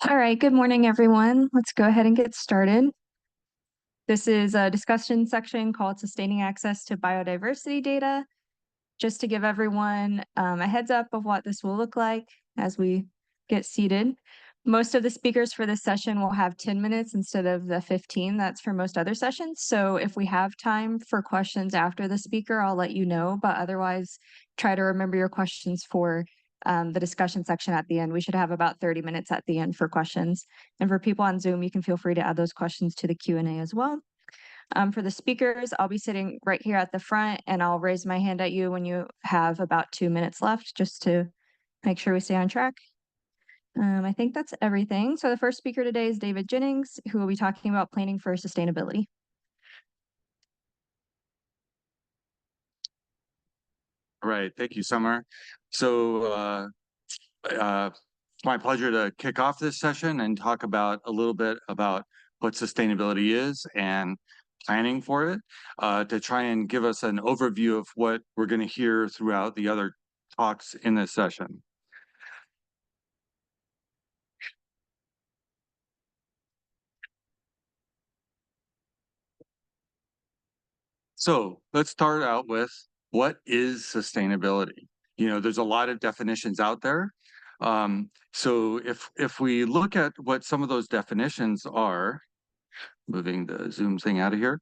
All right, good morning, everyone. Let's go ahead and get started. This is a discussion section called Sustaining Access to Biodiversity Data. Just to give everyone a heads up of what this will look like as we get seated. Most of the speakers for this session will have 10 minutes instead of the 15 that's for most other sessions. So if we have time for questions after the speaker, I'll let you know, but otherwise try to remember your questions for the discussion section at the end. We should have about 30 minutes at the end for questions. And for people on Zoom, you can feel free to add those questions to the Q&A as well. For the speakers, I'll be sitting right here at the front and I'll raise my hand at you when you have about 2 minutes left, just to make sure we stay on track. I think that's everything. So the first speaker today is David Jennings, who will be talking about planning for sustainability. All right, thank you, Summer. So it's my pleasure to kick off this session and talk about a little bit about what sustainability is and planning for it, to try and give us an overview of what we're going to hear throughout the other talks in this session. So let's start out with, what is sustainability? You know, there's a lot of definitions out there. So if we look at what some of those definitions are, moving the Zoom thing out of here,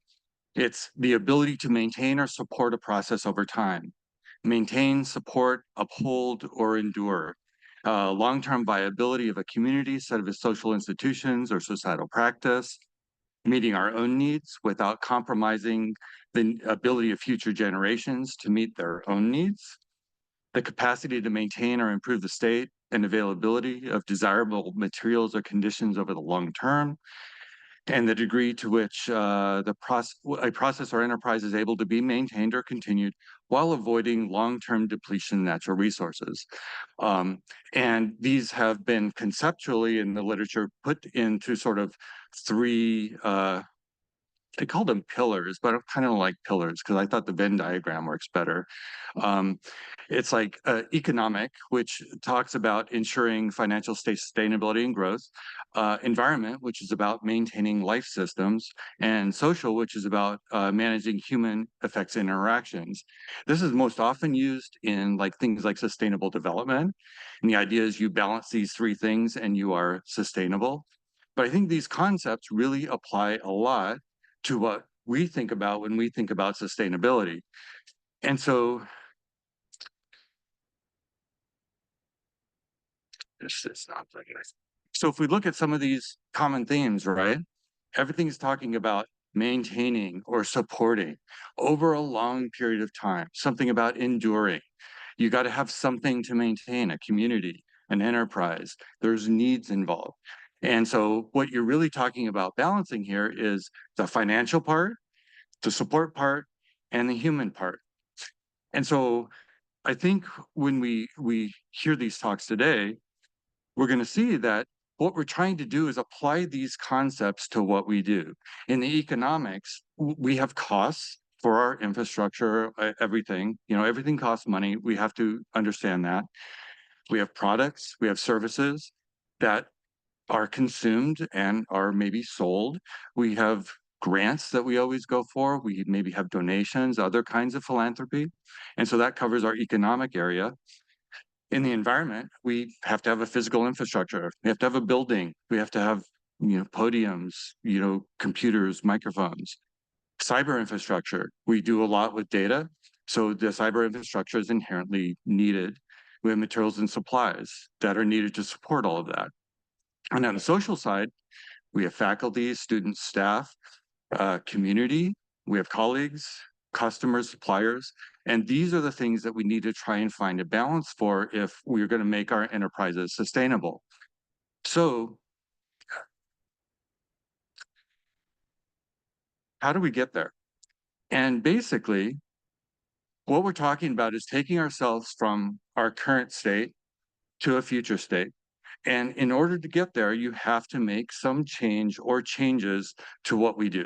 it's the ability to maintain or support a process over time. Maintain, support, uphold, or endure. Long-term viability of a community, set of its social institutions or societal practice, meeting our own needs without compromising the ability of future generations to meet their own needs, the capacity to maintain or improve the state and availability of desirable materials or conditions over the long term, and the degree to which a process or enterprise is able to be maintained or continued while avoiding long-term depletion of natural resources. And these have been conceptually in the literature put into sort of three, they call them pillars, but I kind of like pillars because I thought the Venn diagram works better. It's like economic, which talks about ensuring financial sustainability and growth, environment, which is about maintaining life systems, and social, which is about managing human effects and interactions. This is most often used in like things like sustainable development. And the idea is you balance these three things and you are sustainable. But I think these concepts really apply a lot to what we think about when we think about sustainability. And so this is not very nice. So if we look at some of these common themes, right? Everything's talking about maintaining or supporting over a long period of time, something about enduring. You got to have something to maintain, a community, an enterprise. There's needs involved. And so what you're really talking about balancing here is the financial part, the support part, and the human part. And so I think when we hear these talks today, we're going to see that what we're trying to do is apply these concepts to what we do. In the economics, we have costs for our infrastructure, everything. You know, everything costs money. We have to understand that. We have products, we have services that are consumed and are maybe sold. We have grants that we always go for. We maybe have donations, other kinds of philanthropy. And so that covers our economic area. In the environment, we have to have a physical infrastructure. We have to have a building. We have to have, podiums, computers, microphones. Cyber infrastructure, we do a lot with data. So the cyber infrastructure is inherently needed. We have materials and supplies that are needed to support all of that. And on the social side, we have faculty, students, staff, community, we have colleagues, customers, suppliers, and these are the things that we need to try and find a balance for if we're going to make our enterprises sustainable. So how do we get there? And basically, what we're talking about is taking ourselves from our current state to a future state. And in order to get there, you have to make some change or changes to what we do.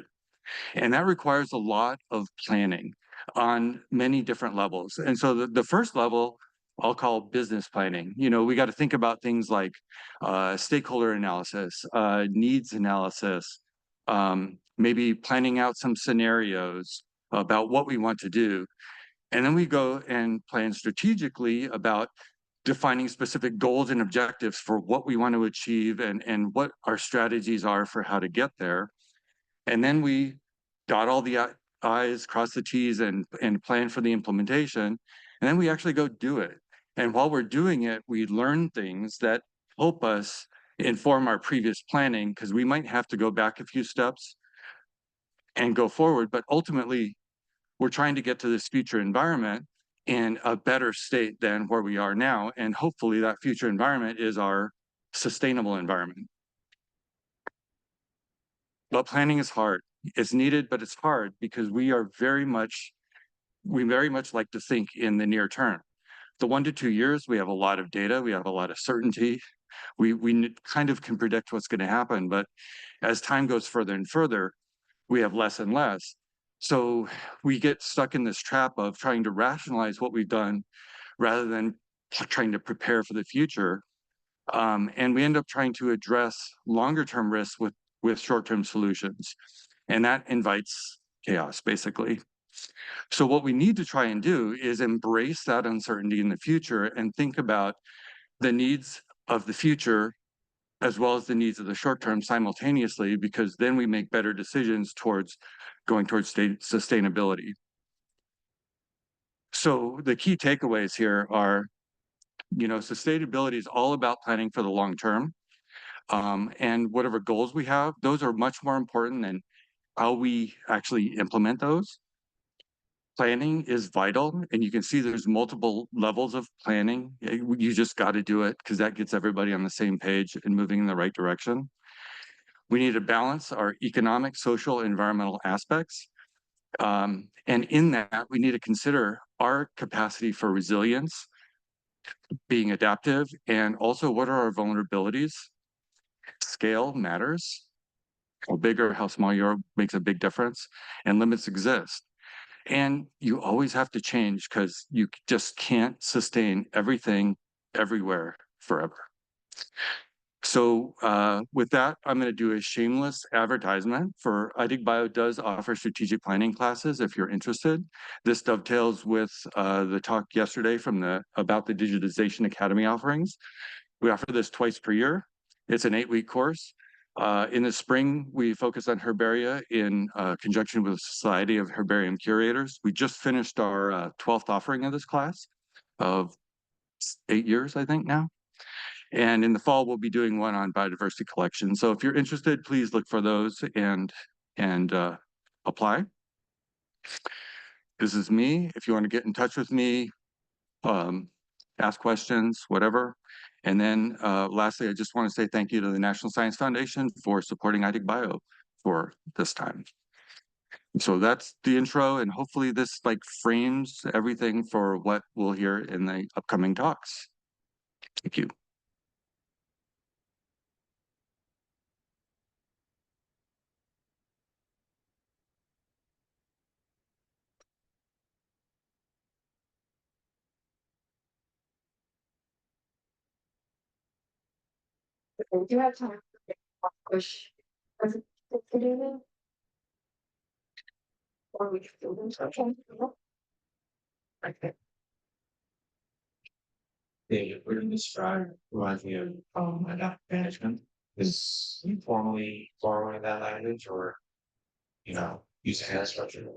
And that requires a lot of planning on many different levels. And so the first level I'll call business planning. You know, we got to think about things like stakeholder analysis, needs analysis, maybe planning out some scenarios about what we want to do. And then we go and plan strategically about defining specific goals and objectives for what we want to achieve and what our strategies are for how to get there. And then we dot all the I's, cross the T's, and plan for the implementation. And then we actually go do it. And while we're doing it, we learn things that help us inform our previous planning, because we might have to go back a few steps and go forward. But ultimately, we're trying to get to this future environment in a better state than where we are now. And hopefully that future environment is our sustainable environment. But planning is hard. It's needed, but it's hard because we very much like to think in the near term. The 1 to 2 years, we have a lot of data, we have a lot of certainty. We kind of can predict what's going to happen, but as time goes further and further, we have less and less. So we get stuck in this trap of trying to rationalize what we've done rather than trying to prepare for the future. And we end up trying to address longer term risks with short-term solutions. And that invites chaos, basically. So what we need to try and do is embrace that uncertainty in the future and think about the needs of the future as well as the needs of the short term simultaneously, because then we make better decisions towards going towards sustainability. So the key takeaways here are, you know, sustainability is all about planning for the long term. And whatever goals we have, those are much more important than how we actually implement those. Planning is vital, and you can see there's multiple levels of planning. You just got to do it because that gets everybody on the same page and moving in the right direction. We need to balance our economic, social, environmental aspects. And in that, we need to consider our capacity for resilience, being adaptive, and also what are our vulnerabilities. Scale matters. How big or how small you are makes a big difference, and limits exist. And you always have to change because you just can't sustain everything everywhere forever. So with that, I'm going to do a shameless advertisement for iDigBio does offer strategic planning classes if you're interested. This dovetails with the talk yesterday from about the Digitization Academy offerings. We offer this twice per year. It's an 8-week course. In the spring, we focus on herbaria in conjunction with the Society of Herbarium Curators. We just finished our 12th offering of this class of 8 years, I think now. And in the fall, we'll be doing one on biodiversity collection. So if you're interested, please look for those and apply. This is me. If you want to get in touch with me, ask questions, whatever. And then lastly, I just want to say thank you to the National Science Foundation for supporting iDigBio for this time. So that's the intro, and hopefully this frames everything for what we'll hear in the upcoming talks. Thank you. Do you have time for one question? Or we can do this. Okay. They were described reminds of adapt management. Is you formally borrowing that language or using that structure?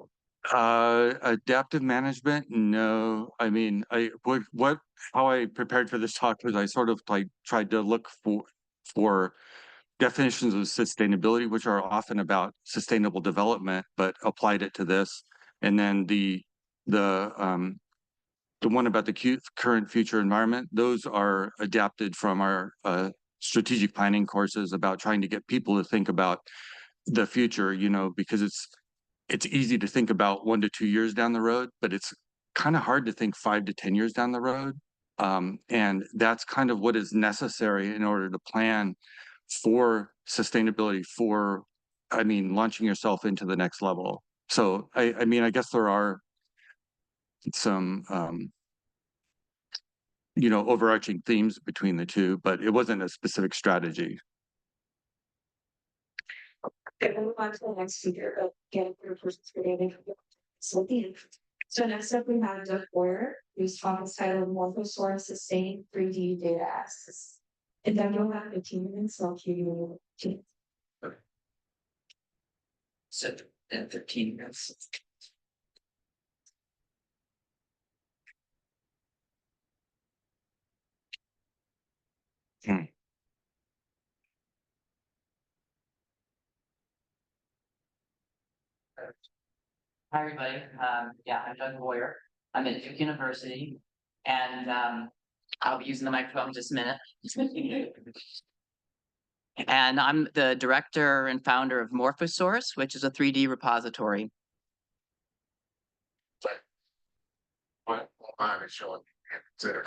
Adaptive management, no. I mean, how I prepared for this talk was I sort of tried to look for definitions of sustainability, which are often about sustainable development, but applied it to this. And then the one about the current future environment, those are adapted from our strategic planning courses about trying to get people to think about the future, because it's easy to think about 1 to 2 years down the road, but it's kind of hard to think 5 to 10 years down the road. And that's kind of what is necessary in order to plan for sustainability, launching yourself into the next level. So, I guess there are some overarching themes between the two, but it wasn't a specific strategy. Okay, we'll move on to the next speaker, but getting through persons for daily. So next up, we have Doug Boyer, whose talk is titled MorphoSource Sustained 3D Data Access. And then you'll have 15 minutes, so I'll give you. So, 13 minutes. Hi, everybody. Yeah, I'm Doug Boyer. I'm at Duke University, and I'll be using the microphone in just a minute. And I'm the director and founder of MorphoSource, which is a 3D repository. What I'm showing there.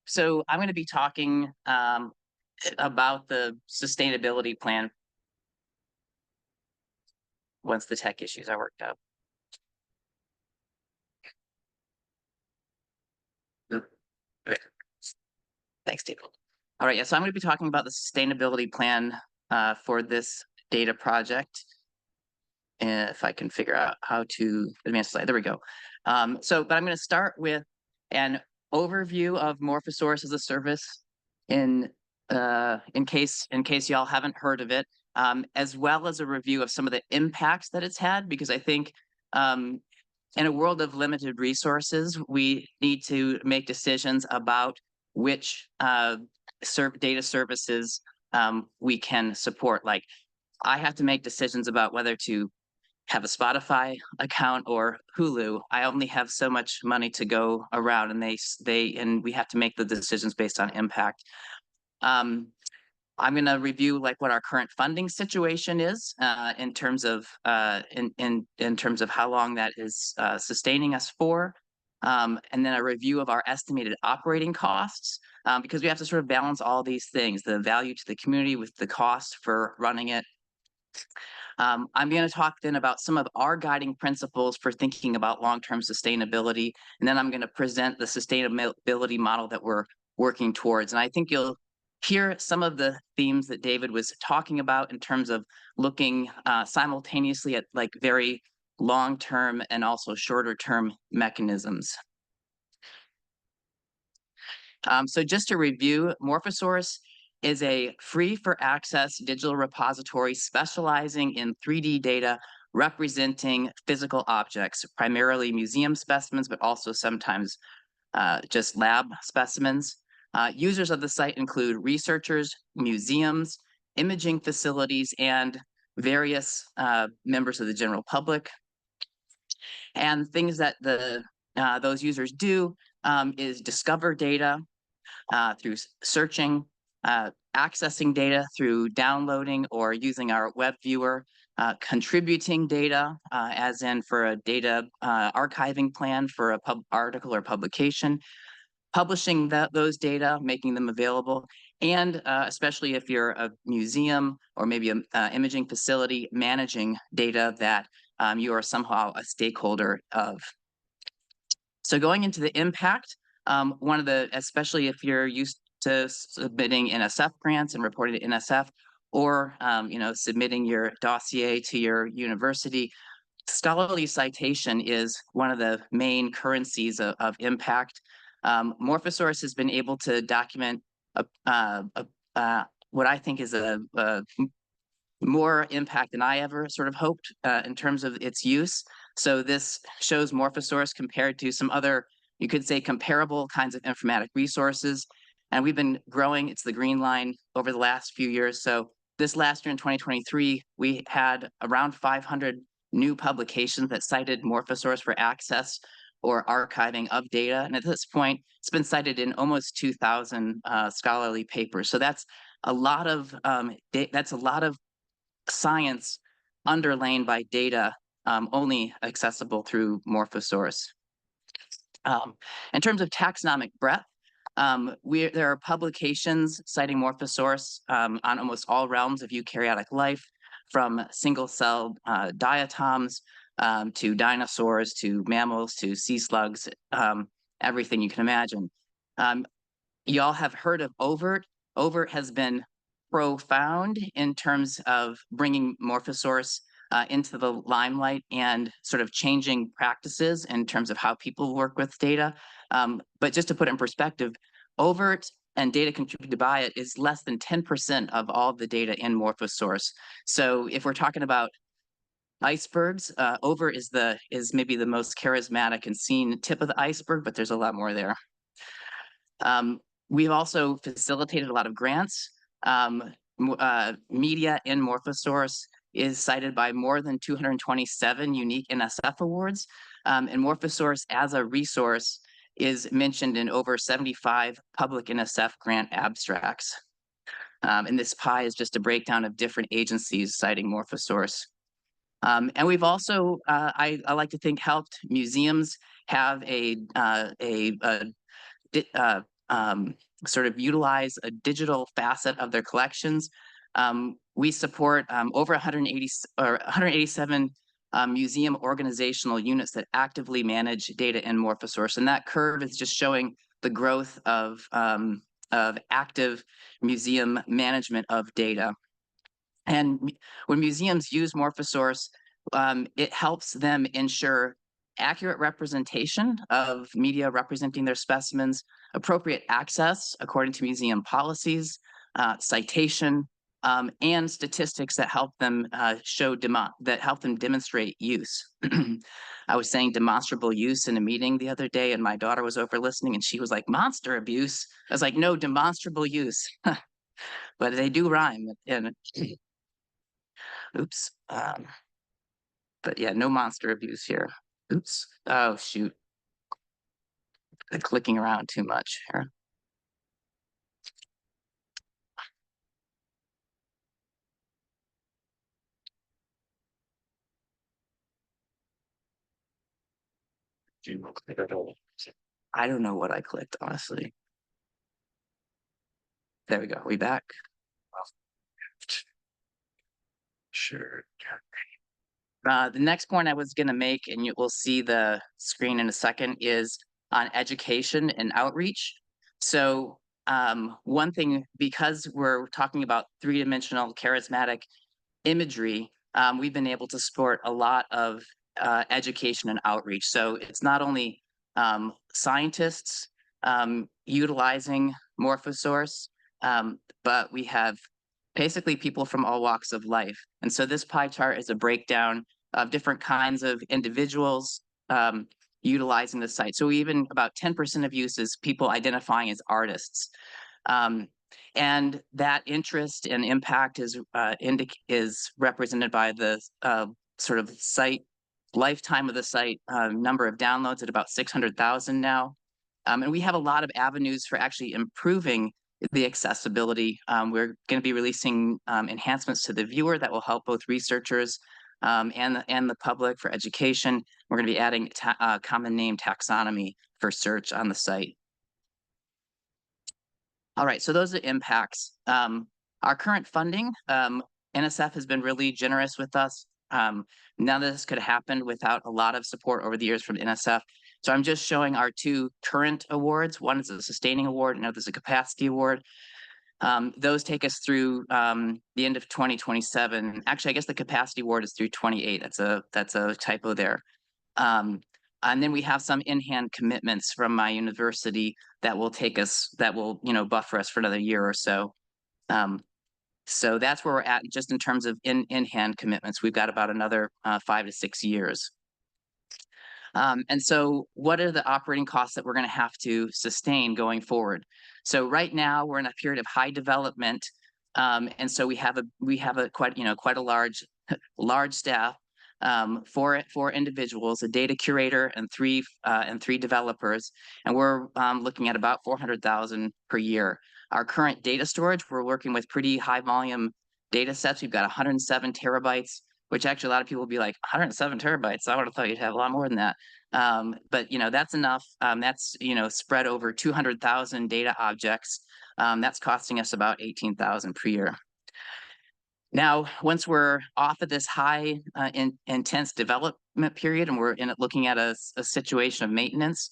So I'm going to be talking about the sustainability plan once the tech issues are worked out. Thanks, David. All right, yeah, so I'm going to be talking about the sustainability plan for this data project. And if I can figure out how to advance the slide, there we go. But I'm going to start with an overview of MorphoSource as a service in case y'all haven't heard of it, as well as a review of some of the impacts that it's had, because I think in a world of limited resources, we need to make decisions about which data services we can support. Like, I have to make decisions about whether to have a Spotify account or Hulu. I only have so much money to go around, and we have to make the decisions based on impact. I'm going to review like what our current funding situation is in terms of in terms of how long that is sustaining us for, and then a review of our estimated operating costs, because we have to sort of balance all these things: the value to the community with the cost for running it. I'm going to talk then about some of our guiding principles for thinking about long-term sustainability, and then I'm going to present the sustainability model that we're working towards. And I think you'll hear some of the themes that David was talking about in terms of looking simultaneously at like very long-term and also shorter-term mechanisms. So just to review, MorphoSource is a free for access digital repository specializing in 3D data representing physical objects, primarily museum specimens, but also sometimes just lab specimens. Users of the site include researchers, museums, imaging facilities, and various members of the general public. And things that those users do is discover data through searching, accessing data through downloading or using our web viewer, contributing data, as in for a data archiving plan for a article or publication, publishing those data, making them available, and especially if you're a museum or maybe an imaging facility, managing data that you are somehow a stakeholder of. So going into the impact, especially if you're used to submitting NSF grants and reporting to NSF, or submitting your dossier to your university, scholarly citation is one of the main currencies of impact. MorphoSource has been able to document what I think is a more impact than I ever sort of hoped in terms of its use. So this shows MorphoSource compared to some other, you could say, comparable kinds of informatic resources. And we've been growing, it's the green line, over the last few years. So this last year in 2023, we had around 500 new publications that cited MorphoSource for access or archiving of data. And at this point, it's been cited in almost 2,000 scholarly papers. So that's a lot of science underlain by data only accessible through MorphoSource. In terms of taxonomic breadth, there are publications citing MorphoSource on almost all realms of eukaryotic life, from single-celled diatoms to dinosaurs, to mammals, to sea slugs, everything you can imagine. You all have heard of OVERT. OVERT has been profound in terms of bringing MorphoSource into the limelight and sort of changing practices in terms of how people work with data. But just to put it in perspective, OVERT and data contributed by it is less than 10% of all the data in MorphoSource. So if we're talking about icebergs, OVERT is maybe the most charismatic and seen tip of the iceberg, but there's a lot more there. We've also facilitated a lot of grants. Media in MorphoSource is cited by more than 227 unique NSF awards. And MorphoSource as a resource is mentioned in over 75 public NSF grant abstracts. And this pie is just a breakdown of different agencies citing MorphoSource. And we've also, I like to think, helped museums have sort of utilize a digital facet of their collections. We support over 187 museum organizational units that actively manage data in MorphoSource, and that curve is just showing the growth of active museum management of data. And when museums use MorphoSource, it helps them ensure accurate representation of media representing their specimens, appropriate access according to museum policies, citation, and statistics that help them demonstrate use. I was saying demonstrable use in a meeting the other day, and my daughter was over listening, and she was like, "Monster abuse." I was like, "No, demonstrable use," but they do rhyme. And oops. But yeah, no monster abuse here. Oops. Oh, shoot. I'm clicking around too much here. I don't know what I clicked, honestly. There we go. We back? Sure. The next point I was going to make, and you will see the screen in a second, is on education and outreach. So one thing, because we're talking about three-dimensional charismatic imagery, we've been able to support a lot of education and outreach. So it's not only scientists utilizing MorphoSource, but we have basically people from all walks of life. And so this pie chart is a breakdown of different kinds of individuals utilizing the site. So even about 10% of use is people identifying as artists. And that interest and impact is represented by the sort of site lifetime of the site, number of downloads at about 600,000 now. And we have a lot of avenues for actually improving the accessibility. We're going to be releasing enhancements to the viewer that will help both researchers and the public for education. We're going to be adding common name taxonomy for search on the site. All right, so those are impacts. Our current funding, NSF has been really generous with us. None of this could have happened without a lot of support over the years from NSF. So I'm just showing our two current awards. One is a sustaining award, another is a capacity award. Those take us through the end of 2027. Actually, I guess the capacity award is through 28. That's a typo there. And then we have some in-hand commitments from my university that will take us, that will, buffer us for another year or so. So that's where we're at just in terms of in-hand commitments. We've got about another 5 to 6 years. And so what are the operating costs that we're going to have to sustain going forward? So right now we're in a period of high development. And so we have a quite a large staff for individuals, a data curator and three developers. And we're looking at about 400,000 per year. Our current data storage, we're working with pretty high volume data sets. We've got 107 terabytes, which actually a lot of people will be like, 107 terabytes. I would have thought you'd have a lot more than that. But that's enough. That's spread over 200,000 data objects. That's costing us about 18,000 per year. Now, once we're off of this high intense development period and we're looking at a situation of maintenance,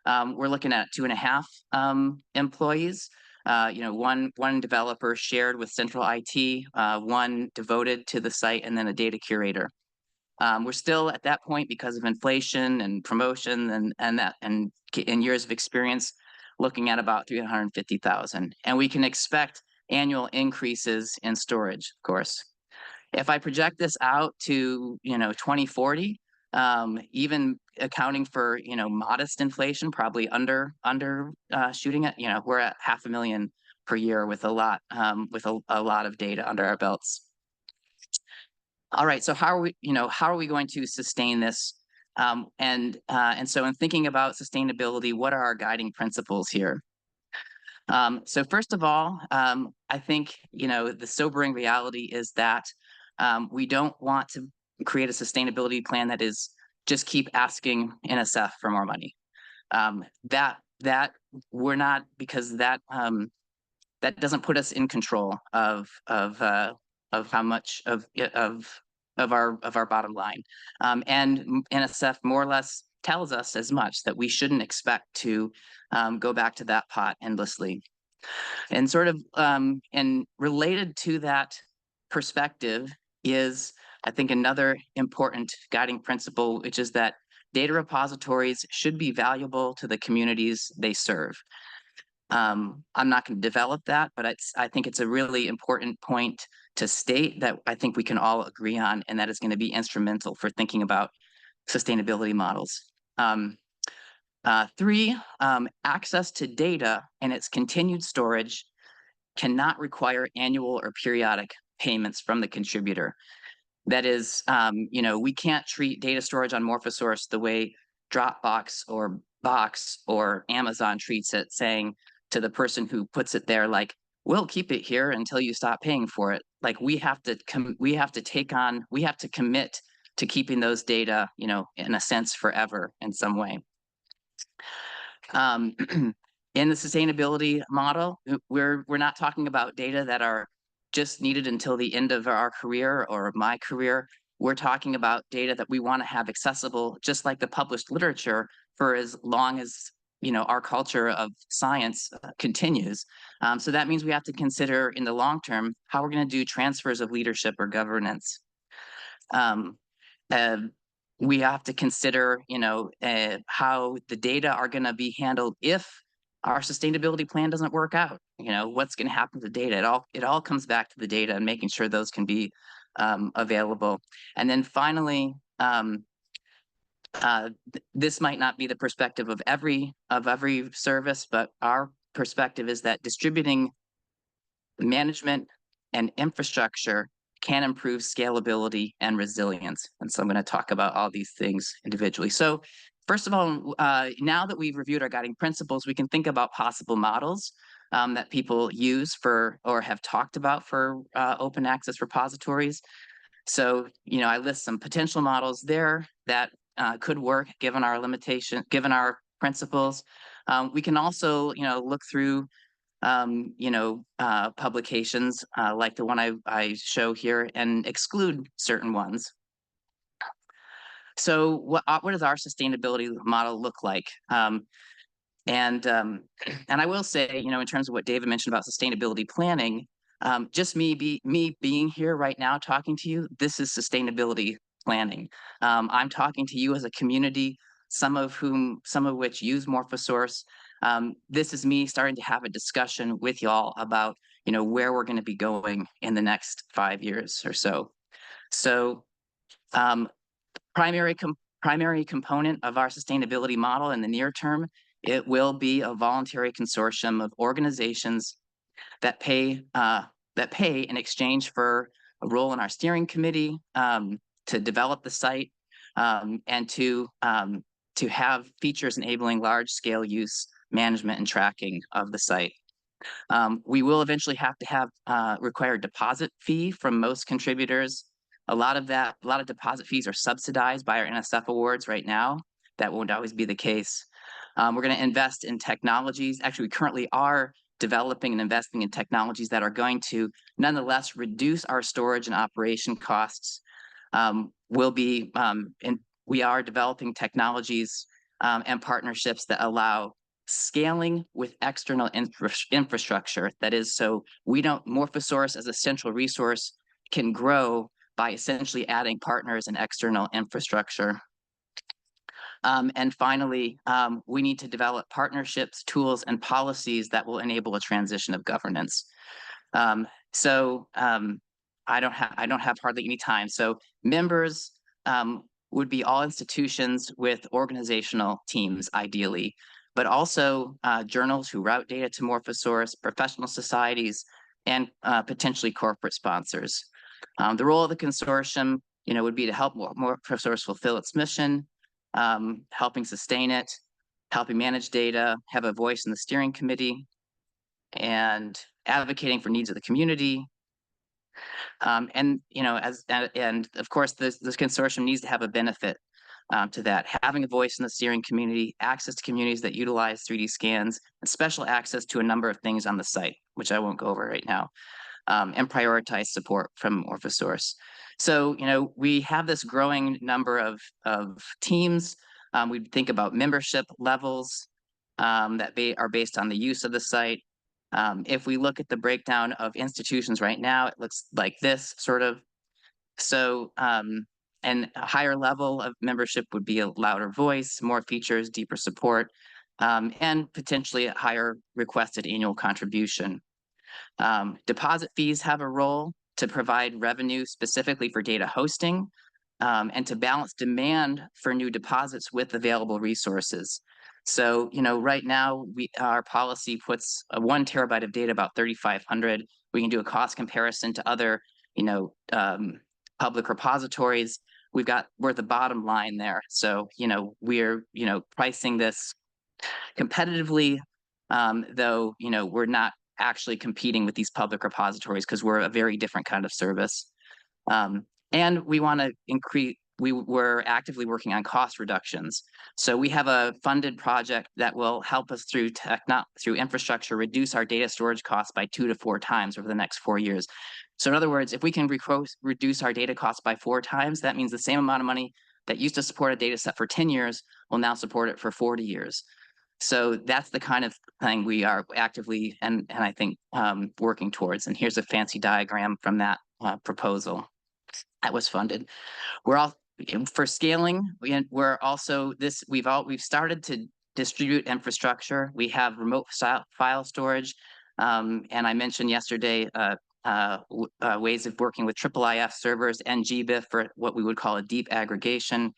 we're looking at 2.5 employees. One developer shared with central IT, one devoted to the site, and then a data curator. We're still at that point because of inflation and promotion and years of experience, looking at about 350,000, and we can expect annual increases in storage, of course. If I project this out to 2040, even accounting for modest inflation, probably under shooting it, we're at 500,000 per year with a lot of data under our belts. All right, so how are we going to sustain this? And so in thinking about sustainability, what are our guiding principles here? So first of all, I think the sobering reality is that we don't want to create a sustainability plan that is just keep asking NSF for more money. That we're not, because that doesn't put us in control of how much of our bottom line. And NSF more or less tells us as much, that we shouldn't expect to go back to that pot endlessly. And sort of and related to that perspective is, I think, another important guiding principle, which is that data repositories should be valuable to the communities they serve. I'm not going to develop that, but I think it's a really important point to state that I think we can all agree on, and that is going to be instrumental for thinking about sustainability models. 3, access to data and its continued storage cannot require annual or periodic payments from the contributor. That is, we can't treat data storage on MorphoSource the way Dropbox or Box or Amazon treats it, saying to the person who puts it there, like, we'll keep it here until you stop paying for it. Like, we have to commit to keeping those data, in a sense, forever in some way. In the sustainability model, we're not talking about data that are just needed until the end of our career or my career. We're talking about data that we want to have accessible, just like the published literature, for as long as our culture of science continues. So that means we have to consider in the long term how we're going to do transfers of leadership or governance. We have to consider, how the data are going to be handled if our sustainability plan doesn't work out. What's going to happen to the data? It all comes back to the data and making sure those can be available. And then finally, this might not be the perspective of every service, but our perspective is that distributing management and infrastructure can improve scalability and resilience. And so I'm going to talk about all these things individually. So first of all, now that we've reviewed our guiding principles, we can think about possible models that people use for or have talked about for open access repositories. So, I list some potential models there that could work given our limitation, given our principles. We can also, look through publications like the one I show here and exclude certain ones. So what does our sustainability model look like? And I will say, in terms of what David mentioned about sustainability planning, just me being here right now talking to you, this is sustainability planning. I'm talking to you as a community, some of which use MorphoSource. This is me starting to have a discussion with y'all about, where we're going to be going in the next 5 years or so. So primary component of our sustainability model in the near term, it will be a voluntary consortium of organizations that pay in exchange for a role in our steering committee to develop the site and to have features enabling large-scale use, management, and tracking of the site. We will eventually have to have required deposit fee from most contributors. A lot of deposit fees are subsidized by our NSF awards right now. That won't always be the case. We're going to invest in technologies. Actually, we currently are developing and investing in technologies that are going to nonetheless reduce our storage and operation costs. We are developing technologies and partnerships that allow scaling with external infrastructure. That is, so MorphoSource as a central resource can grow by essentially adding partners and external infrastructure. And finally, we need to develop partnerships, tools, and policies that will enable a transition of governance. I don't have hardly any time. So members would be all institutions with organizational teams, ideally, but also journals who route data to MorphoSource, professional societies, and potentially corporate sponsors. The role of the consortium, would be to help MorphoSource fulfill its mission, helping sustain it, helping manage data, have a voice in the steering committee, and advocating for needs of the community. And of course, this consortium needs to have a benefit to that, having a voice in the steering community, access to communities that utilize 3D scans, and special access to a number of things on the site, which I won't go over right now, and prioritize support from MorphoSource. So, we have this growing number of teams. We think about membership levels that are based on the use of the site. If we look at the breakdown of institutions right now, it looks like this sort of. So, and a higher level of membership would be a louder voice, more features, deeper support, and potentially a higher requested annual contribution. Deposit fees have a role to provide revenue specifically for data hosting, and to balance demand for new deposits with available resources. So, right now our policy puts a 1 terabyte of data about $3,500. We can do a cost comparison to other, public repositories. We're at the bottom line there. So, we're, pricing this competitively, though, we're not actually competing with these public repositories because we're a very different kind of service. And we want to increase, we're actively working on cost reductions. So we have a funded project that will help us through infrastructure, reduce our data storage costs by 2 to 4 times over the next 4 years. So in other words, if we can reduce our data costs by 4 times, that means the same amount of money that used to support a data set for 10 years will now support it for 40 years. So that's the kind of thing we are actively and I think working towards. And here's a fancy diagram from that proposal that was funded. We're all for scaling. We're also we've started to distribute infrastructure. We have remote file storage, and I mentioned yesterday ways of working with IIIF servers and GBIF for what we would call a deep aggregation.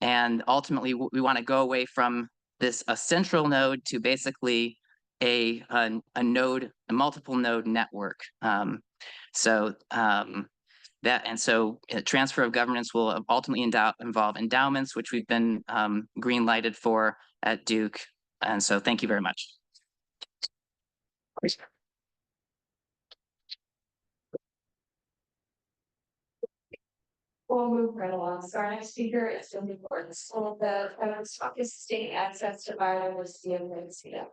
And ultimately, we want to go away from a central node to basically a multiple node network. So transfer of governance will ultimately involve endowments, which we've been green lighted for at Duke. And so thank you very much. We'll move right along. So our next speaker is Dunrie. So the talk is sustaining access to biodiversity and data.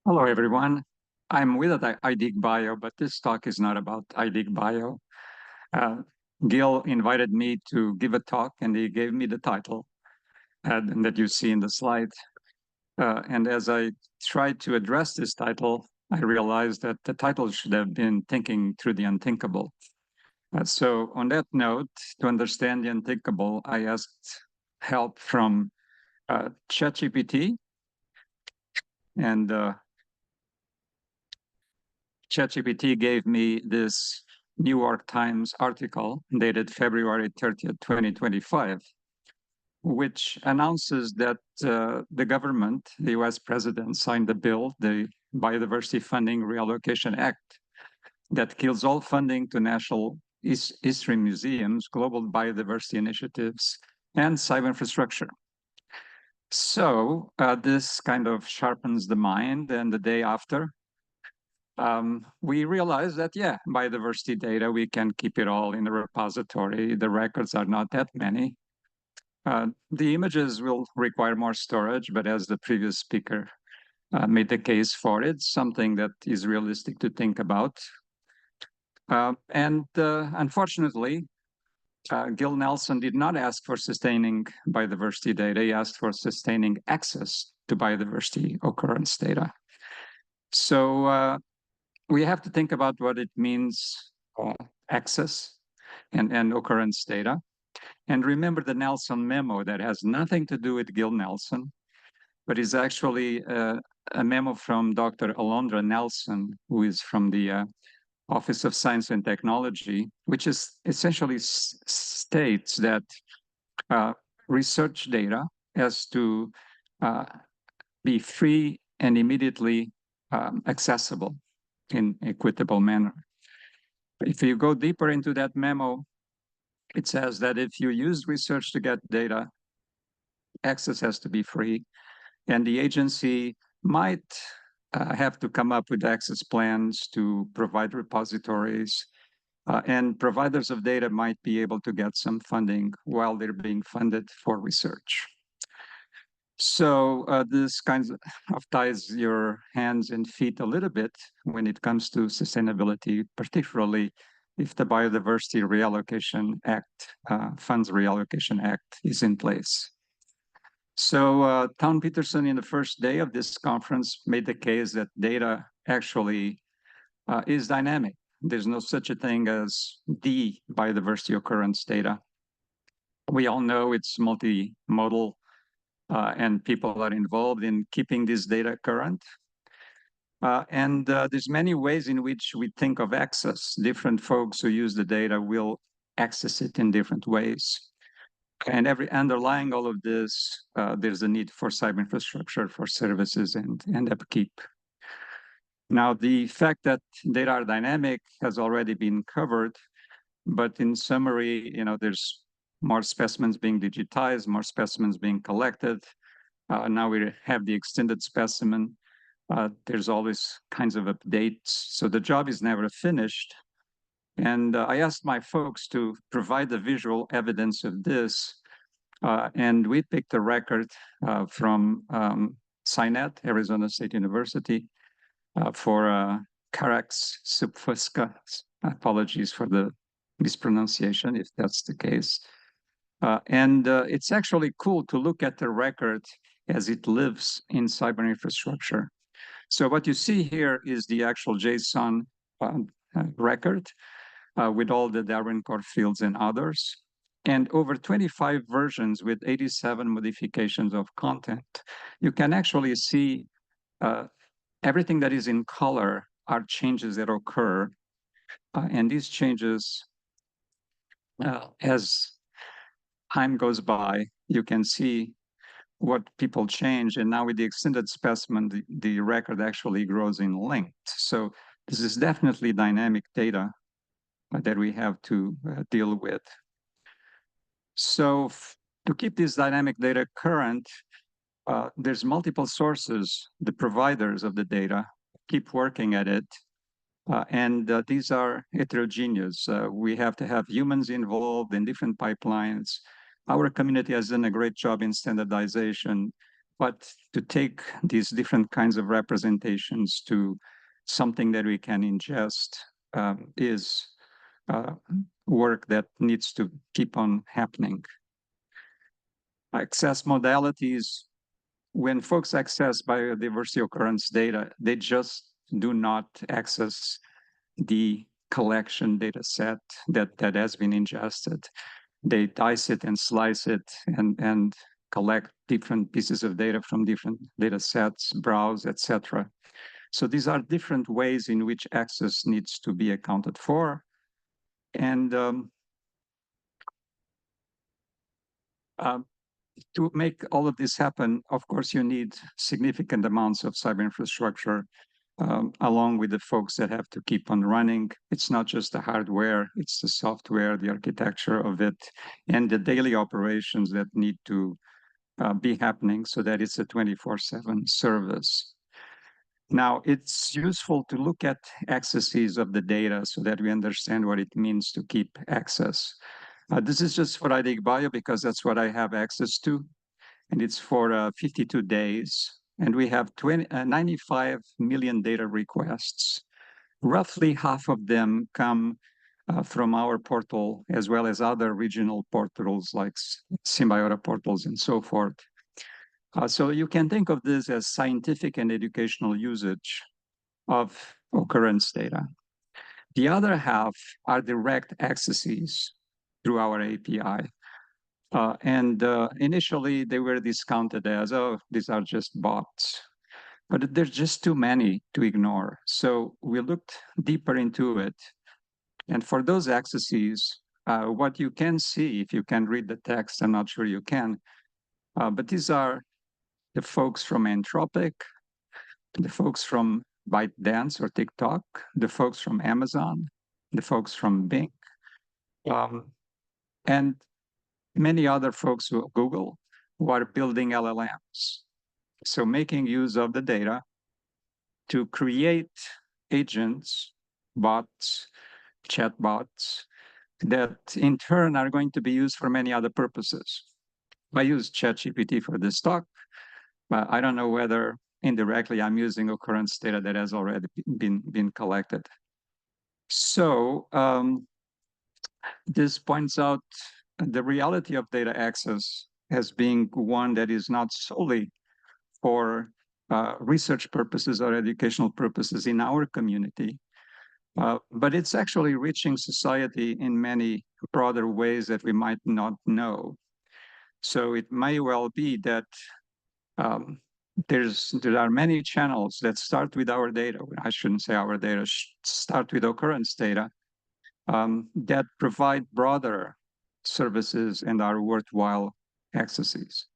Hello, everyone. I'm with iDigBio, but this talk is not about iDigBio. Gil invited me to give a talk, and he gave me the title that you see in the slide. And as I tried to address this title, I realized that the title should have been Thinking Through the Unthinkable. So on that note, to understand the unthinkable, I asked help from ChatGPT, and ChatGPT gave me this New York Times article dated February 30th, 2025, which announces that the government, the US president, signed the bill, the Biodiversity Funding Reallocation Act, that kills all funding to national history museums, global biodiversity initiatives, and cyber infrastructure. So this kind of sharpens the mind, and the day after, we realized that, yeah, biodiversity data, we can keep it all in a repository. The records are not that many. The images will require more storage, but as the previous speaker made the case for it, something that is realistic to think about. Unfortunately, Gil Nelson did not ask for sustaining biodiversity data. He asked for sustaining access to biodiversity occurrence data. So we have to think about what it means, access and occurrence data. And remember the Nelson memo that has nothing to do with Gil Nelson, but is actually a memo from Dr. Alondra Nelson, who is from the Office of Science and Technology, which is essentially states that research data has to be free and immediately accessible in equitable manner. If you go deeper into that memo, it says that if you use research to get data, access has to be free, and the agency might have to come up with access plans to provide repositories, and providers of data might be able to get some funding while they're being funded for research. So this kind of ties your hands and feet a little bit when it comes to sustainability, particularly if the Biodiversity Reallocation Act, Funds Reallocation Act is in place. So Town Peterson, in the first day of this conference, made the case that data actually is dynamic. There's no such a thing as the biodiversity occurrence data. We all know it's multimodal, and people are involved in keeping this data current. And there's many ways in which we think of access. Different folks who use the data will access it in different ways. And underlying all of this, there's a need for cyber infrastructure, for services and upkeep. Now, the fact that data are dynamic has already been covered, but in summary, there's more specimens being digitized, more specimens being collected. Now we have the extended specimen. There's always kinds of updates. So the job is never finished. And I asked my folks to provide the visual evidence of this. And we picked a record from SciNet, Arizona State University, for Carax subfusca. Apologies for the mispronunciation, if that's the case. And it's actually cool to look at the record as it lives in cyber infrastructure. So what you see here is the actual JSON record with all the Darwin core fields and others, and over 25 versions with 87 modifications of content. You can actually see everything that is in color are changes that occur, and these changes, as time goes by, you can see what people change. And now with the extended specimen, the record actually grows in length. So this is definitely dynamic data that we have to deal with. So to keep this dynamic data current, there's multiple sources. The providers of the data keep working at it. And these are heterogeneous. We have to have humans involved in different pipelines. Our community has done a great job in standardization, but to take these different kinds of representations to something that we can ingest is work that needs to keep on happening. Access modalities when folks access biodiversity occurrence data, they just do not access the collection data set that has been ingested. They dice it and slice it and collect different pieces of data from different data sets, browse, etc. So these are different ways in which access needs to be accounted for. And to make all of this happen, of course, you need significant amounts of cyber infrastructure, along with the folks that have to keep on running. It's not just the hardware, it's the software, the architecture of it, and the daily operations that need to be happening so that it's a 24/7 service. Now, it's useful to look at accesses of the data so that we understand what it means to keep access. This is just for iDigBio because that's what I have access to, and it's for 52 days. And we have 95 million data requests. Roughly half of them come from our portal, as well as other regional portals like Symbiota portals and so forth. So you can think of this as scientific and educational usage of occurrence data. The other half are direct accesses through our API. Initially, they were discounted as, oh, these are just bots. But there's just too many to ignore. So we looked deeper into it. And for those accesses, what you can see, if you can read the text, I'm not sure you can, but these are the folks from Anthropic, the folks from ByteDance or TikTok, the folks from Amazon, the folks from Bing, and many other folks who Google who are building LLMs. So making use of the data to create agents, bots, chatbots, that in turn are going to be used for many other purposes. I use ChatGPT for this talk, but I don't know whether indirectly I'm using occurrence data that has already been collected. So this points out the reality of data access as being one that is not solely for research purposes or educational purposes in our community, but it's actually reaching society in many broader ways that we might not know. So it may well be that there are many channels that start with our data. I shouldn't say our data, start with occurrence data that provide broader services and are worthwhile accesses.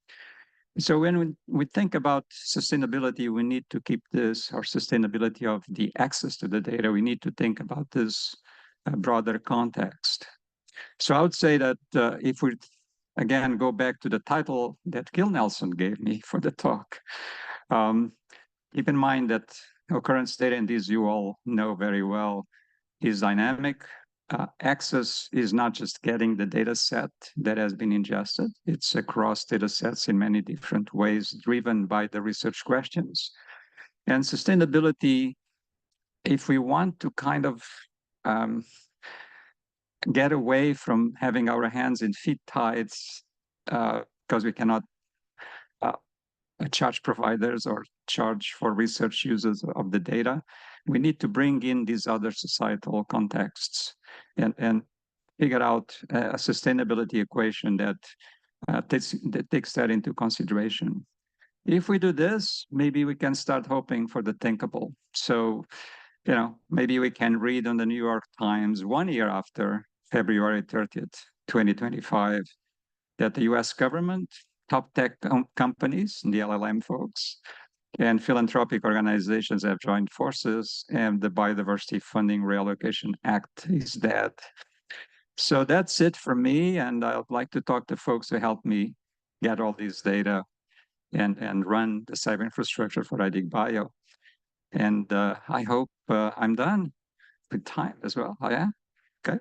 So when we think about sustainability, we need to keep this, or sustainability of the access to the data, we need to think about this broader context. So I would say that if we, again, go back to the title that Gil Nelson gave me for the talk, keep in mind that occurrence data, and this you all know very well, is dynamic. Access is not just getting the data set that has been ingested. It's across data sets in many different ways, driven by the research questions. And sustainability, if we want to kind of get away from having our hands and feet tied, because we cannot charge providers or charge for research users of the data, we need to bring in these other societal contexts and figure out a sustainability equation that takes that into consideration. If we do this, maybe we can start hoping for the thinkable. So, maybe we can read on the New York Times 1 year after February 30th, 2025, that the US government, top tech companies, the LLM folks, and philanthropic organizations have joined forces, and the Biodiversity Funding Reallocation Act is dead. So that's it for me, and I'd like to talk to folks who help me get all these data and run the cyber infrastructure for iDigBio. And I hope I'm done with time as well. Oh, yeah? Okay.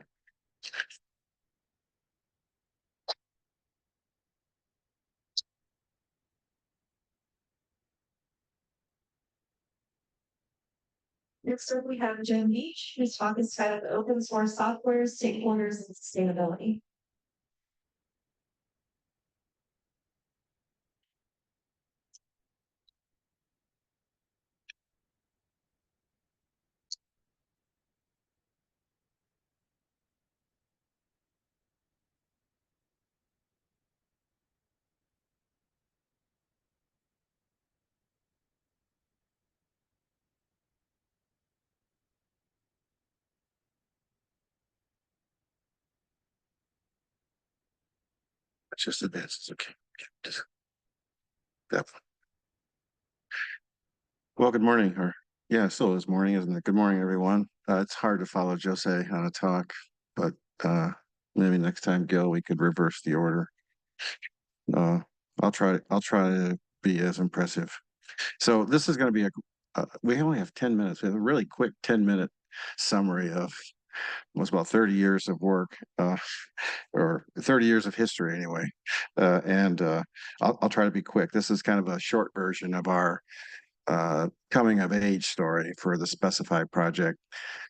Next up, we have Jennings, whose talk is titled Open Source Software, Stakeholders, and Sustainability. It's just advances. Okay. Just that one. Well, good morning, or yeah, still is morning, isn't it? Good morning, everyone. It's hard to follow Jose on a talk, but maybe next time, Gil, we could reverse the order. Uh, I'll try to be as impressive. So this is going to be we only have 10 minutes. We have a really quick 10-minute summary of what's about 30 years of work, or 30 years of history anyway. I'll try to be quick. This is kind of a short version of our coming of age story for the Specify project.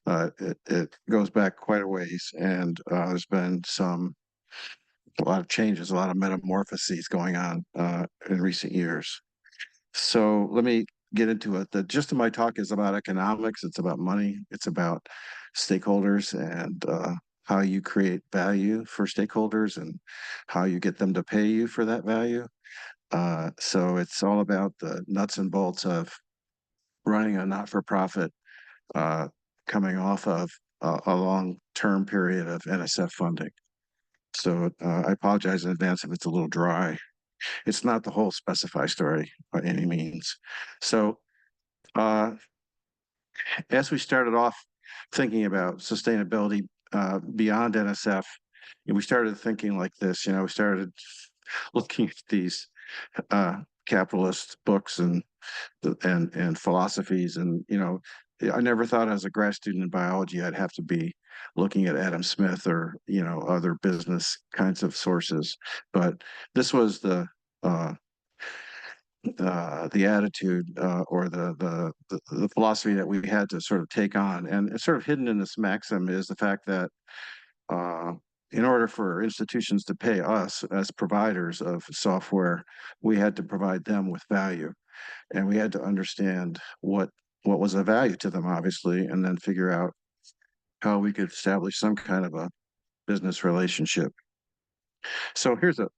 It goes back quite a ways, and there's been a lot of changes, a lot of metamorphoses going on in recent years. So let me get into it. The gist of my talk is about economics. It's about money. It's about stakeholders and how you create value for stakeholders and how you get them to pay you for that value. So it's all about the nuts and bolts of running a not-for-profit coming off of a long-term period of NSF funding. So I apologize in advance if it's a little dry. It's not the whole Specify story by any means. So as we started off thinking about sustainability beyond NSF, we started thinking like this. We started looking at these capitalist books and philosophies, and I never thought as a grad student in biology I'd have to be looking at Adam Smith or other business kinds of sources, but this was the attitude or the philosophy that we had to sort of take on. And it's sort of hidden in this maxim is the fact that in order for institutions to pay us as providers of software, we had to provide them with value, and we had to understand what was of value to them, obviously, and then figure out how we could establish some kind of a business relationship. So here's a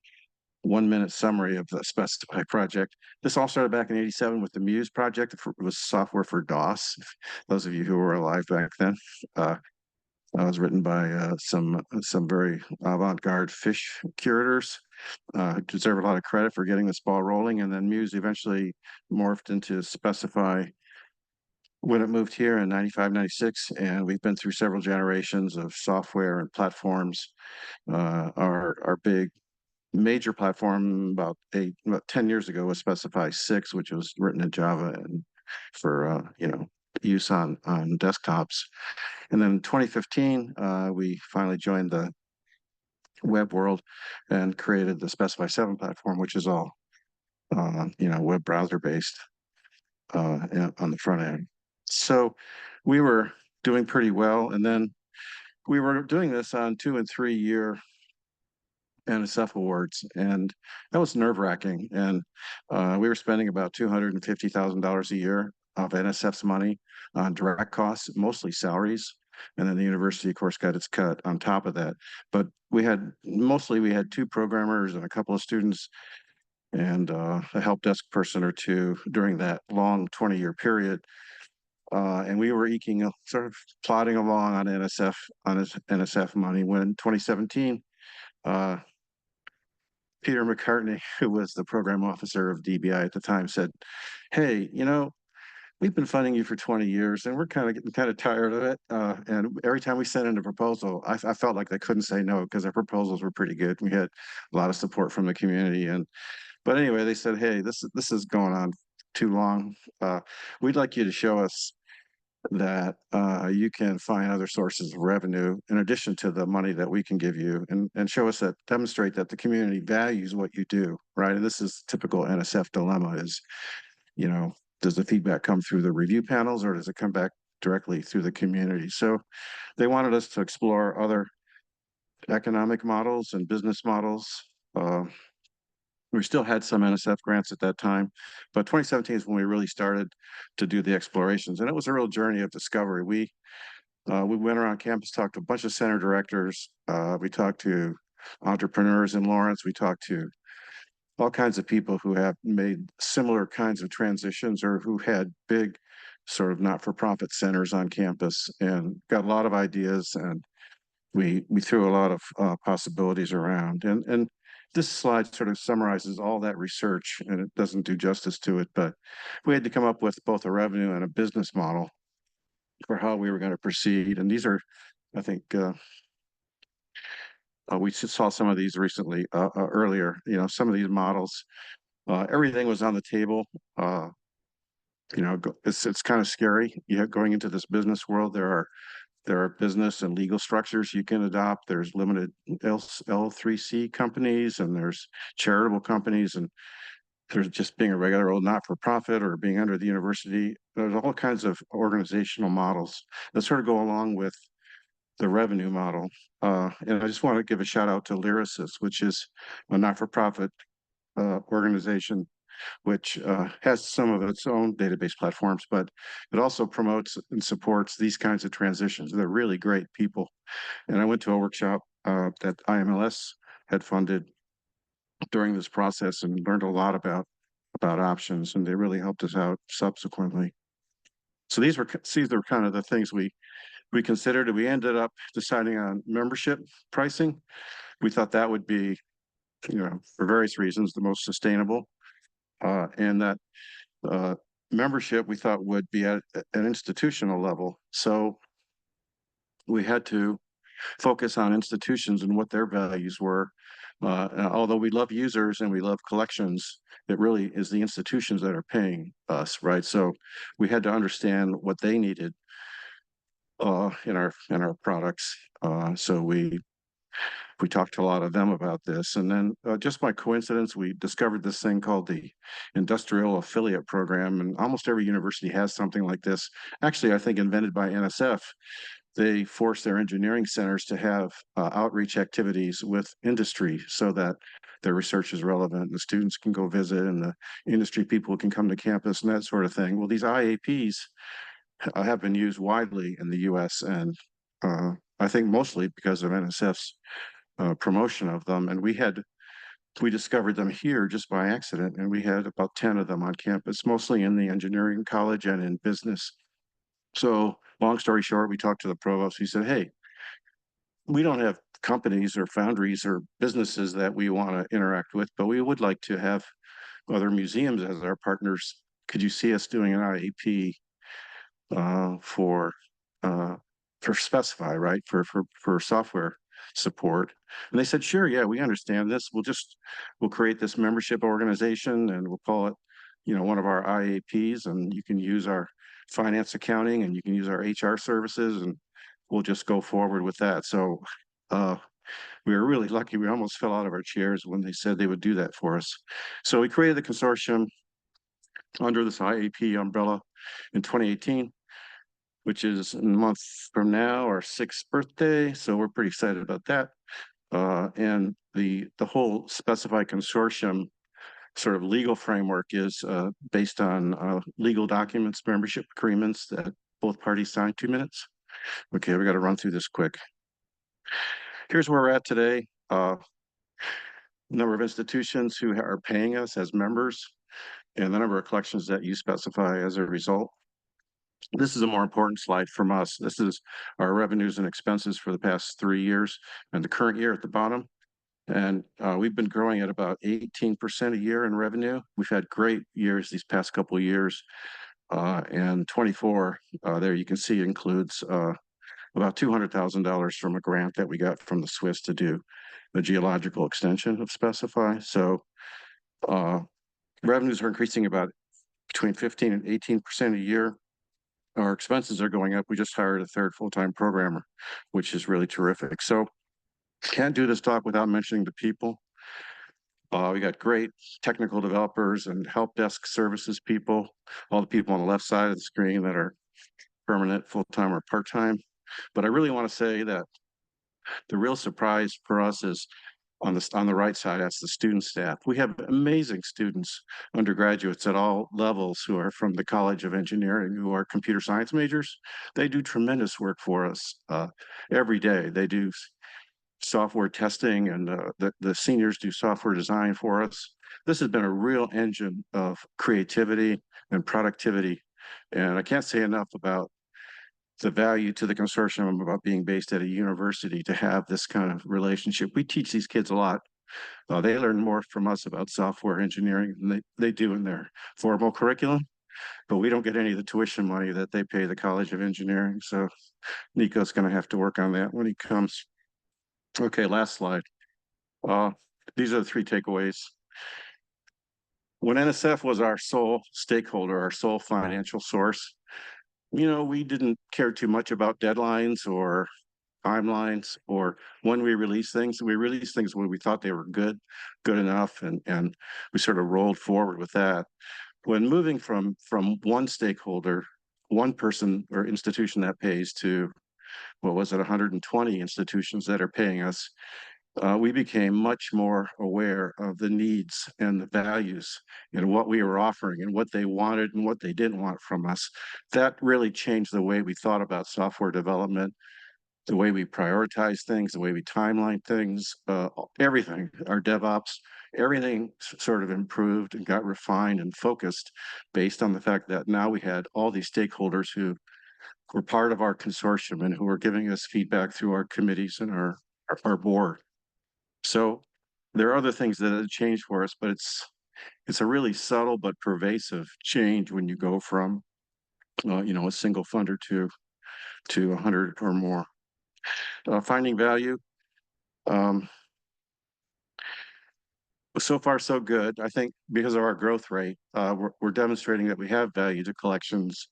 1-minute summary of the Specify project. This all started back in '87 with the Muse project. It was software for DOS. Those of you who were alive back then. It was written by some very avant-garde fish curators who deserve a lot of credit for getting this ball rolling. And then Muse eventually morphed into Specify when it moved here in '95, '96. And we've been through several generations of software and platforms. Our big major platform about 10 years ago was Specify 6, which was written in Java and for use on desktops. And then in 2015, we finally joined the web world and created the Specify 7 platform, which is all web browser based on the front end. So we were doing pretty well, and then we were doing this on 2- and 3-year NSF awards, and that was nerve-wracking. And we were spending about $250,000 a year of NSF's money on direct costs, mostly salaries, and then the university, of course, got its cut on top of that. But we had 2 programmers and a couple of students and a help desk person or 2 during that long 20-year period. And we were sort of plodding along on NSF money when in 2017, Peter McCartney, who was the program officer of DBI at the time, said, "Hey, we've been funding you for 20 years and we're kind of getting tired of it. And every time we sent in a proposal, I felt like they couldn't say no because our proposals were pretty good. We had a lot of support from the community. But anyway, they said, hey, this is going on too long. We'd like you to show us that you can find other sources of revenue in addition to the money that we can give you, and show us demonstrate that the community values what you do, right? And this is typical NSF dilemma is, does the feedback come through the review panels or does it come back directly through the community? So they wanted us to explore other economic models and business models. We still had some NSF grants at that time, but 2017 is when we really started to do the explorations, and it was a real journey of discovery. We went around campus, talked to a bunch of center directors. We talked to entrepreneurs in Lawrence. We talked to all kinds of people who have made similar kinds of transitions or who had big sort of not-for-profit centers on campus, and got a lot of ideas, and we threw a lot of possibilities around. And this slide sort of summarizes all that research, and it doesn't do justice to it, but we had to come up with both a revenue and a business model for how we were going to proceed. And these are, I think, we saw some of these recently, earlier, you know, some of these models, everything was on the table. You know, it's kind of scary. You have going into this business world, there are business and legal structures you can adopt. There's limited L3C companies, and there's charitable companies, and there's just being a regular old not-for-profit or being under the university. There's all kinds of organizational models that sort of go along with the revenue model. And I just want to give a shout out to Lyrasis, which is a not-for-profit organization, which has some of its own database platforms, but it also promotes and supports these kinds of transitions. They're really great people. And I went to a workshop that IMLS had funded during this process and learned a lot about options, and they really helped us out subsequently. So these are kind of the things we considered. We ended up deciding on membership pricing. We thought that would be, you know, for various reasons, the most sustainable. And that membership we thought would be at an institutional level. So we had to focus on institutions and what their values were. Although we love users and we love collections, it really is the institutions that are paying us, right? So we had to understand what they needed in our products. So we talked to a lot of them about this. And then just by coincidence, we discovered this thing called the Industrial Affiliate Program. And almost every university has something like this. Actually, I think invented by NSF. They force their engineering centers to have outreach activities with industry so that their research is relevant and the students can go visit and the industry people can come to campus and that sort of thing. Well, these IAPs have been used widely in the US, and I think mostly because of NSF's promotion of them. And we discovered them here just by accident, and we had about 10 of them on campus, mostly in the engineering college and in business. So long story short, we talked to the provost. He said, hey, we don't have companies or foundries or businesses that we want to interact with, but we would like to have other museums as our partners. Could you see us doing an IAP for Specify, right? For software support? And they said, sure, yeah, we understand this. We'll create this membership organization and we'll call it, you know, one of our IAPs, and you can use our finance accounting and you can use our HR services, and we'll just go forward with that. So we were really lucky. We almost fell out of our chairs when they said they would do that for us. So we created the consortium under this IAP umbrella in 2018, which is a month from now, our 6th birthday. So we're pretty excited about that. And the whole Specify consortium sort of legal framework is based on legal documents, membership agreements that both parties signed. 2 minutes. Okay, we got to run through this quick. Here's where we're at today. Number of institutions who are paying us as members and the number of collections that you specify as a result. This is a more important slide from us. This is our revenues and expenses for the past 3 years and the current year at the bottom. And we've been growing at about 18% a year in revenue. We've had great years these past couple of years. And 24, there you can see includes about $200,000 from a grant that we got from the Swiss to do the geological extension of Specify. So revenues are increasing about between 15 and 18% a year. Our expenses are going up. We just hired a 3rd full-time programmer, which is really terrific. So can't do this talk without mentioning the people. We got great technical developers and help desk services people, all the people on the left side of the screen that are permanent, full-time, or part-time. But I really want to say that the real surprise for us is on the right side, that's the student staff. We have amazing students, undergraduates at all levels who are from the College of Engineering, who are computer science majors. They do tremendous work for us every day. They do software testing, and the seniors do software design for us. This has been a real engine of creativity and productivity. And I can't say enough about the value to the consortium about being based at a university to have this kind of relationship. We teach these kids a lot They learn more from us about software engineering than they do in their formal curriculum, but we don't get any of the tuition money that they pay the College of Engineering. So Nico's going to have to work on that when he comes. Okay, last slide. These are the 3 takeaways. When NSF was our sole stakeholder, our sole financial source, we didn't care too much about deadlines or timelines or when we release things. We released things when we thought they were good enough, and we sort of rolled forward with that. When moving from one stakeholder, one person or institution that pays to, what was it, 120 institutions that are paying us, we became much more aware of the needs and the values and what we were offering and what they wanted and what they didn't want from us. That really changed the way we thought about software development, the way we prioritize things, the way we timeline things, everything, our DevOps, everything sort of improved and got refined and focused based on the fact that now we had all these stakeholders who were part of our consortium and who were giving us feedback through our committees and our board. So there are other things that have changed for us, but it's a really subtle but pervasive change when you go from a single funder to 100 or more. Finding value. So far, so good. I think because of our growth rate, we're demonstrating that we have value to collections.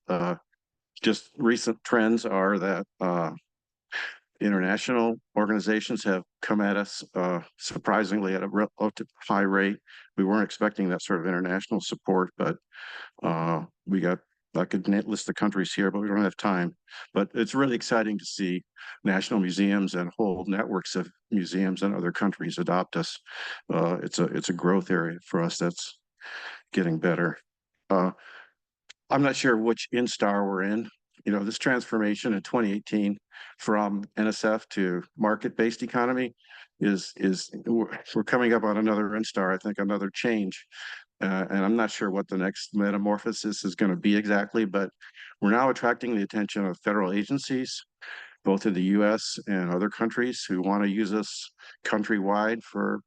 Just recent trends are that international organizations have come at us surprisingly at a relative high rate. We weren't expecting that sort of international support, but we got, I could list the countries here, but we don't have time. But it's really exciting to see national museums and whole networks of museums in other countries adopt us. It's a growth area for us that's getting better. I'm not sure which instar we're in. This transformation in 2018 from NSF to market-based economy we're coming up on another instar, I think, another change. And I'm not sure what the next metamorphosis is going to be exactly, but we're now attracting the attention of federal agencies, both in the US and other countries, who want to use us countrywide for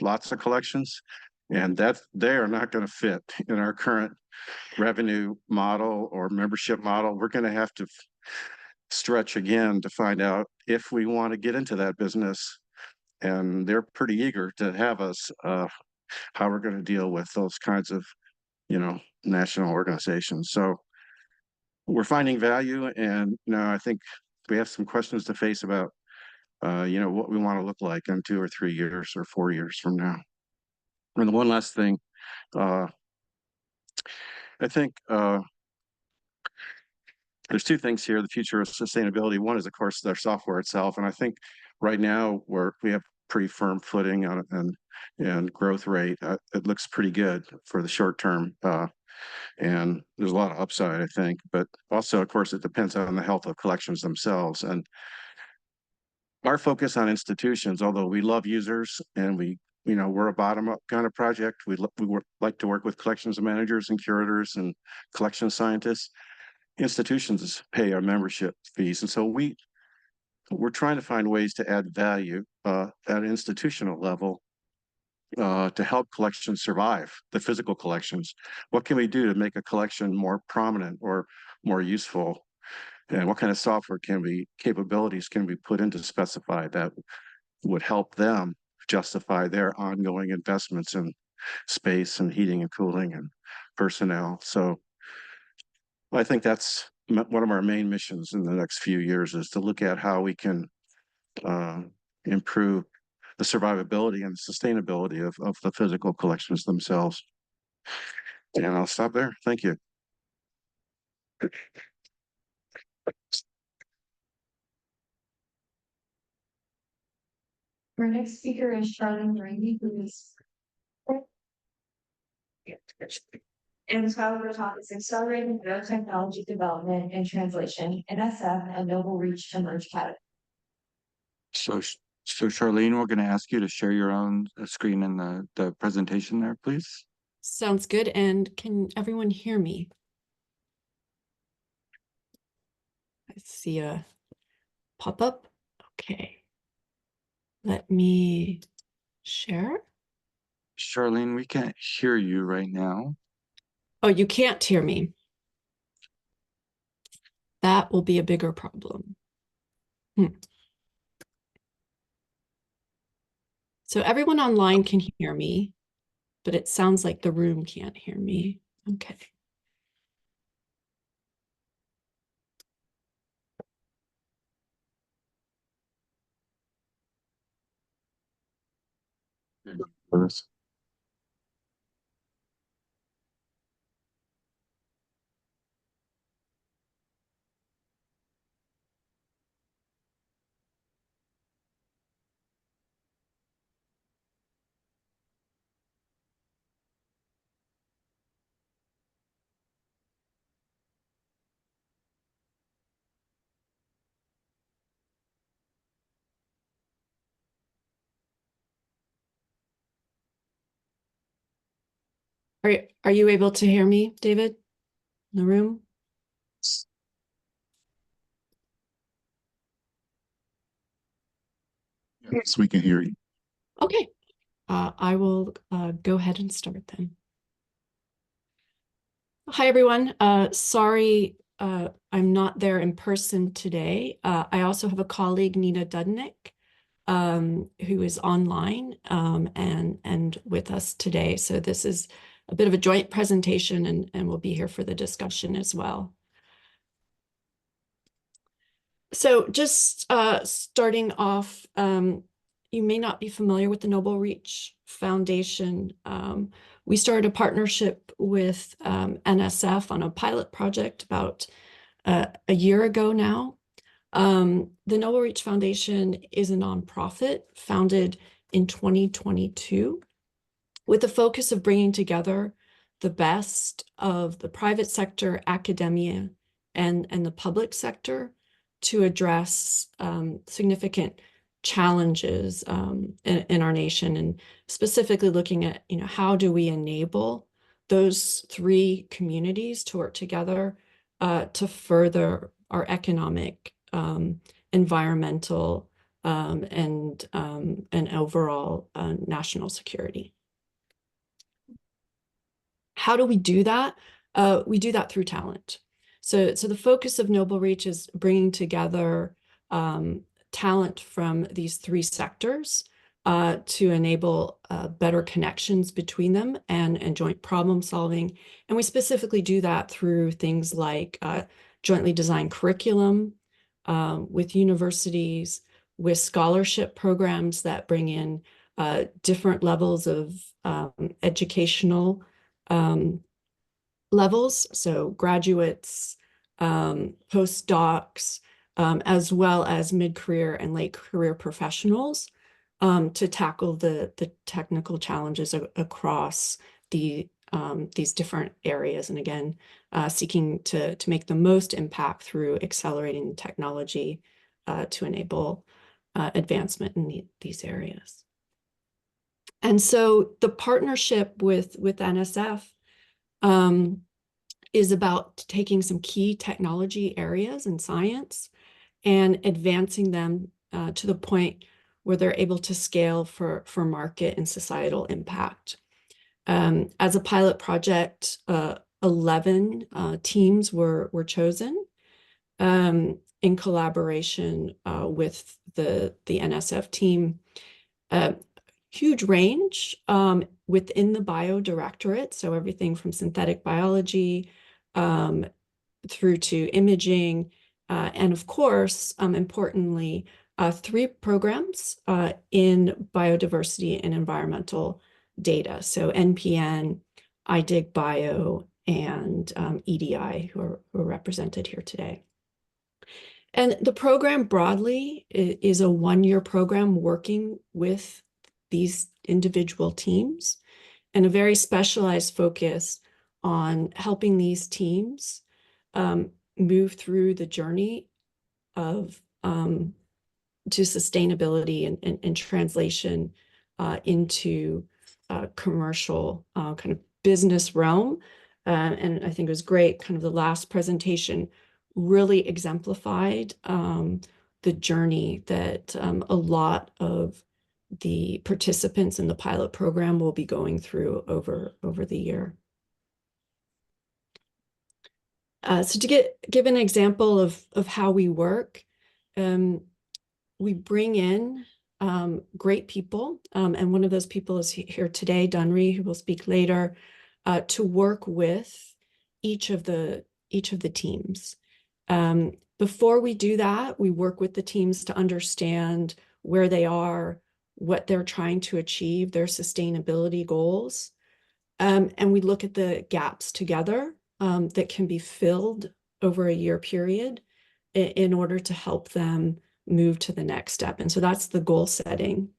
lots of collections. And that they are not going to fit in our current revenue model or membership model. We're going to have to stretch again to find out if we want to get into that business. And they're pretty eager to have us, how we're going to deal with those kinds of, national organizations. So we're finding value, and I think we have some questions to face about, what we want to look like in 2 or 3 years or 4 years from now. And the one last thing, I think there's 2 things here: the future of sustainability. One is, of course, their software itself, and I think right now we have pretty firm footing on it, and growth rate. It looks pretty good for the short term, and there's a lot of upside, I think. But also, of course, it depends on the health of collections themselves. And our focus on institutions, although we love users and we're a bottom-up kind of project, we like to work with collections managers and curators and collection scientists. Institutions pay our membership fees, and so we're trying to find ways to add value at an institutional level to help collections survive, the physical collections. What can we do to make a collection more prominent or more useful? And what kind of software capabilities can we put in to specify that would help them justify their ongoing investments in space and heating and cooling and personnel? So I think that's one of our main missions in the next few years, is to look at how we can improve the survivability and sustainability of the physical collections themselves. And I'll stop there. Thank you. Our next speaker is Charlene Marini, who is and the topic is accelerating biotechnology development and translation, NSF and NobleReach EmergePilot. So Charlene, we're going to ask you to share your own screen in the presentation there, please. Sounds good. And can everyone hear me? I see a pop-up. Okay. Let me share. Charlene, we can't hear you right now. Oh, you can't hear me. That will be a bigger problem. So everyone online can hear me, but it sounds like the room can't hear me. Okay. Are you able to hear me, David, in the room? Yes, we can hear you. Okay. I will go ahead and start then. Hi, everyone. Sorry, I'm not there in person today. I also have a colleague, Nina Dudnick, who is online and with us today. So this is a bit of a joint presentation and we'll be here for the discussion as well. So just starting off, you may not be familiar with the NobleReach Foundation. We started a partnership with NSF on a pilot project about a year ago now. The NobleReach Foundation is a nonprofit founded in 2022 with the focus of bringing together the best of the private sector, academia, and the public sector to address significant challenges in our nation, and specifically looking at, how do we enable those three communities to work together to further our economic, environmental, and overall national security. How do we do that? We do that through talent. So the focus of NobleReach is bringing together talent from these three sectors to enable better connections between them and joint problem solving. And we specifically do that through things like jointly designed curriculum with universities, with scholarship programs that bring in different levels of educational levels, so graduates, postdocs, as well as mid-career and late career professionals to tackle the technical challenges across these different areas. And again, seeking to make the most impact through accelerating technology to enable advancement in these areas. And so the partnership with NSF is about taking some key technology areas in science and advancing them to the point where they're able to scale for market and societal impact. As a pilot project, 11 teams were chosen in collaboration with the NSF team. Huge range within the bio directorate, so everything from synthetic biology through to imaging, and of course, importantly, 3 programs in biodiversity and environmental data, so NPN, iDigBio, and EDI, who are represented here today. And the program broadly is a 1-year program working with these individual teams, and a very specialized focus on helping these teams move through the journey of to sustainability and translation into commercial kind of business realm. And I think it was great, kind of the last presentation really exemplified the journey that a lot of the participants in the pilot program will be going through over the year. So to give an example of how we work, we bring in great people, and one of those people is here today, Dunrie, who will speak later, to work with each of the teams. Before we do that, we work with the teams to understand where they are, what they're trying to achieve, their sustainability goals, and we look at the gaps together that can be filled over a year period in order to help them move to the next step. And so that's the goal setting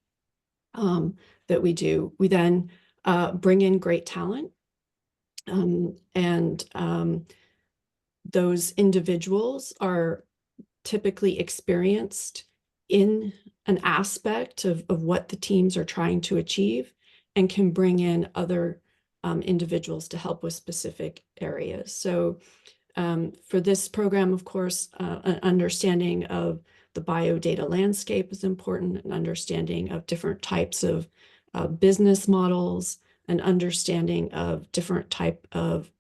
that we do. We then bring in great talent, and those individuals are typically experienced in an aspect of what the teams are trying to achieve, and can bring in other individuals to help with specific areas. So for this program, of course, an understanding of the biodata landscape is important, an understanding of different types of business models, an understanding of different type of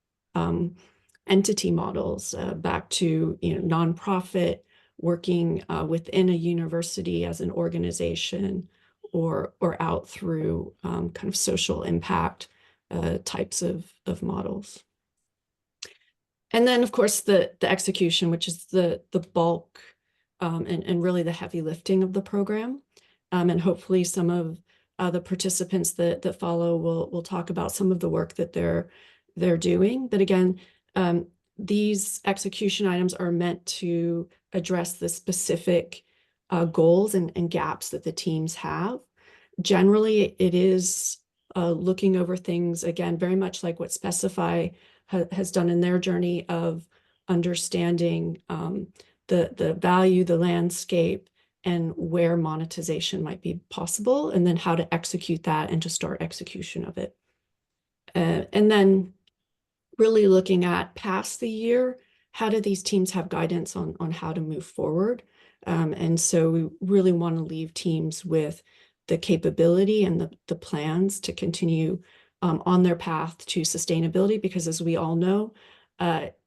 entity models, back to nonprofit, working within a university as an organization, or out through kind of social impact types of models. And then, of course, the execution, which is the bulk and really the heavy lifting of the program. And hopefully some of the participants that follow will talk about some of the work that they're doing. But again, these execution items are meant to address the specific goals and gaps that the teams have. Generally, it is looking over things, again, very much like what Specify has done in their journey of understanding the value, the landscape, and where monetization might be possible, and then how to execute that and to start execution of it. And then really looking at past the year, how do these teams have guidance on how to move forward? And so we really want to leave teams with the capability and the plans to continue on their path to sustainability, because as we all know,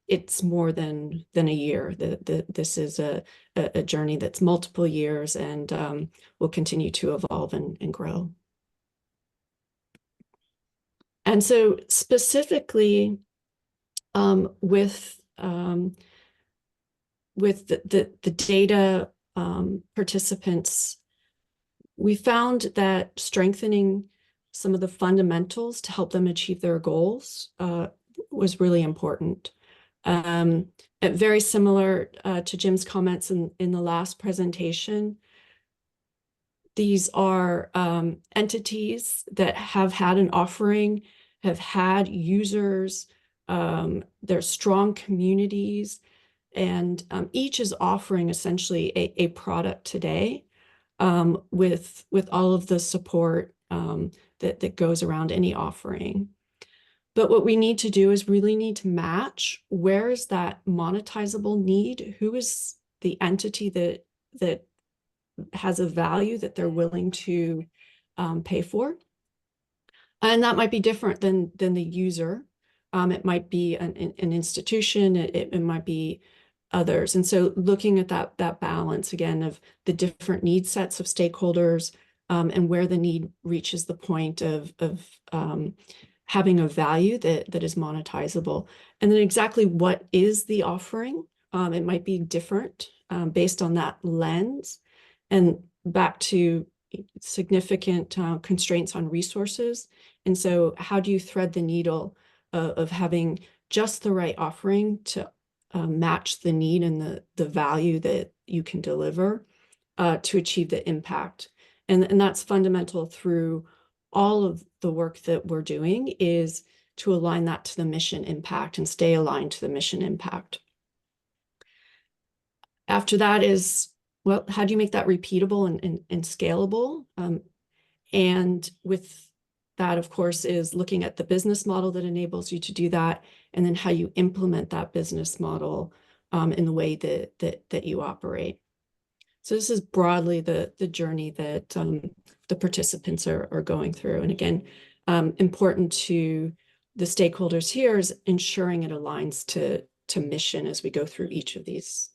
it's more than a year. This is a journey that's multiple years, and will continue to evolve and grow. And so specifically with the data participants, we found that strengthening some of the fundamentals to help them achieve their goals was really important. Very similar to Jim's comments in the last presentation, these are entities that have had an offering, have had users, they're strong communities, and each is offering essentially a product today with all of the support that goes around any offering. But what we need to do is really need to match where is that monetizable need, who is the entity that has a value that they're willing to pay for. And that might be different than the user. It might be an institution, it might be others. And so looking at that balance again of the different need sets of stakeholders, and where the need reaches the point of having a value that is monetizable. And then exactly what is the offering? It might be different based on that lens. And back to significant constraints on resources. And so how do you thread the needle of having just the right offering to match the need and the value that you can deliver to achieve the impact? And that's fundamental through all of the work that we're doing, is to align that to the mission impact and stay aligned to the mission impact. After that is, well, how do you make that repeatable and scalable? And with that, of course, is looking at the business model that enables you to do that, and then how you implement that business model in the way that you operate. So this is broadly the journey that the participants are going through. And again, important to the stakeholders here is ensuring it aligns to mission as we go through each of these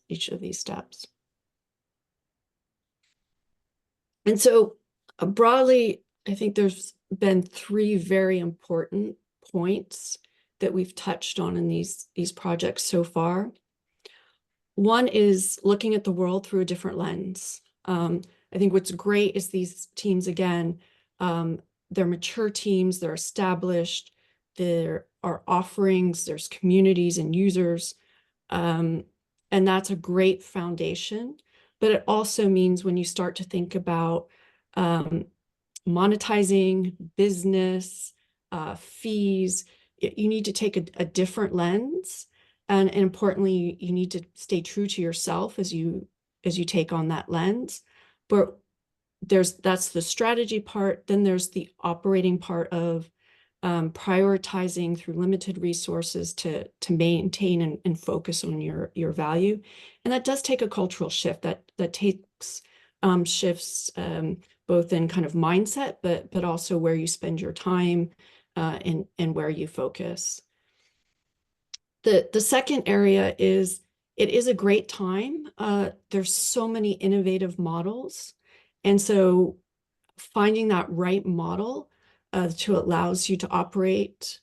steps. And so broadly, I think there's been 3 very important points that we've touched on in these projects so far. One is looking at the world through a different lens. I think what's great is these teams, again, they're mature teams, they're established, there are offerings, there's communities and users, and that's a great foundation. But it also means when you start to think about monetizing, business, fees, you need to take a different lens. And importantly, you need to stay true to yourself as you take on that lens. But that's the strategy part. Then there's the operating part of prioritizing through limited resources to maintain and focus on your value. And that does take a cultural shift that takes shifts both in kind of mindset, but also where you spend your time and where you focus. The second area is, it is a great time. There's so many innovative models. And so finding that right model to allows you to operate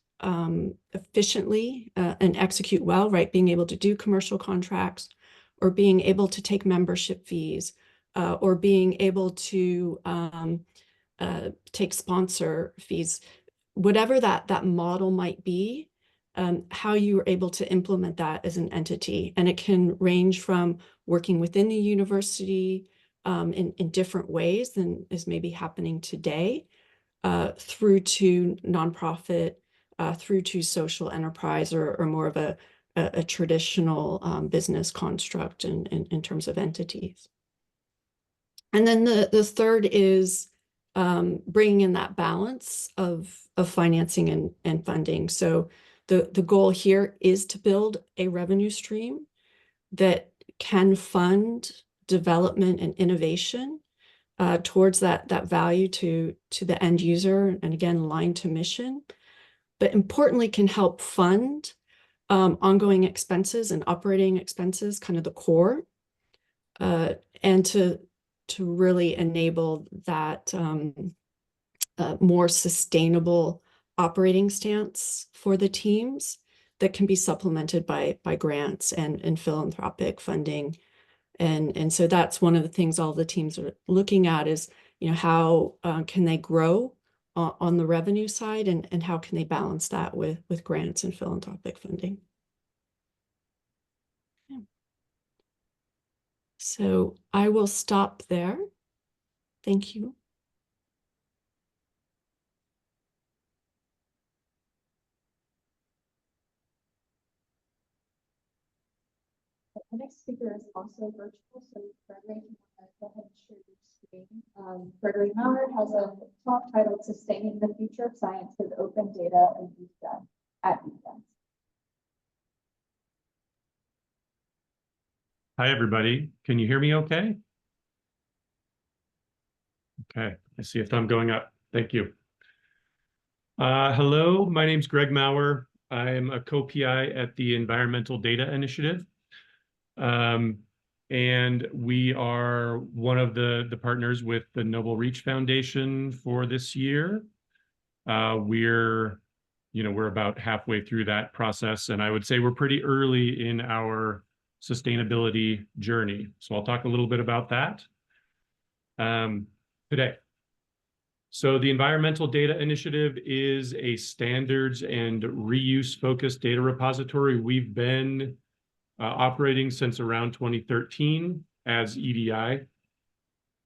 efficiently and execute well, right? Being able to do commercial contracts, or being able to take membership fees, or being able to take sponsor fees, whatever that model might be, how you are able to implement that as an entity. And it can range from working within the university in different ways than is maybe happening today, through to nonprofit, through to social enterprise, or more of a traditional business construct in terms of entities. And then the third is bringing in that balance of financing and funding. So the goal here is to build a revenue stream that can fund development and innovation towards that value to the end user, and again, aligned to mission, but importantly can help fund ongoing expenses and operating expenses, kind of the core, and to really enable that more sustainable operating stance for the teams that can be supplemented by grants and philanthropic funding. And so that's one of the things all the teams are looking at is, how can they grow on the revenue side, and how can they balance that with grants and philanthropic funding. Yeah. So I will stop there. Thank you. The next speaker is also virtual, so Gregory, can you go ahead and share your screen? Gregory Maurer has a talk titled "Sustaining the Future of Science with Open Data and Youth at Events." Hi, everybody. Can you hear me okay? Okay, I see a thumb going up. Thank you. Hello, my name's Greg Maurer. I'm a co-PI at the Environmental Data Initiative. And we are one of the partners with the NobleReach Foundation for this year. We're about halfway through that process, and I would say we're pretty early in our sustainability journey. So I'll talk a little bit about that today. So the Environmental Data Initiative is a standards and reuse-focused data repository. We've been operating since around 2013 as EDI.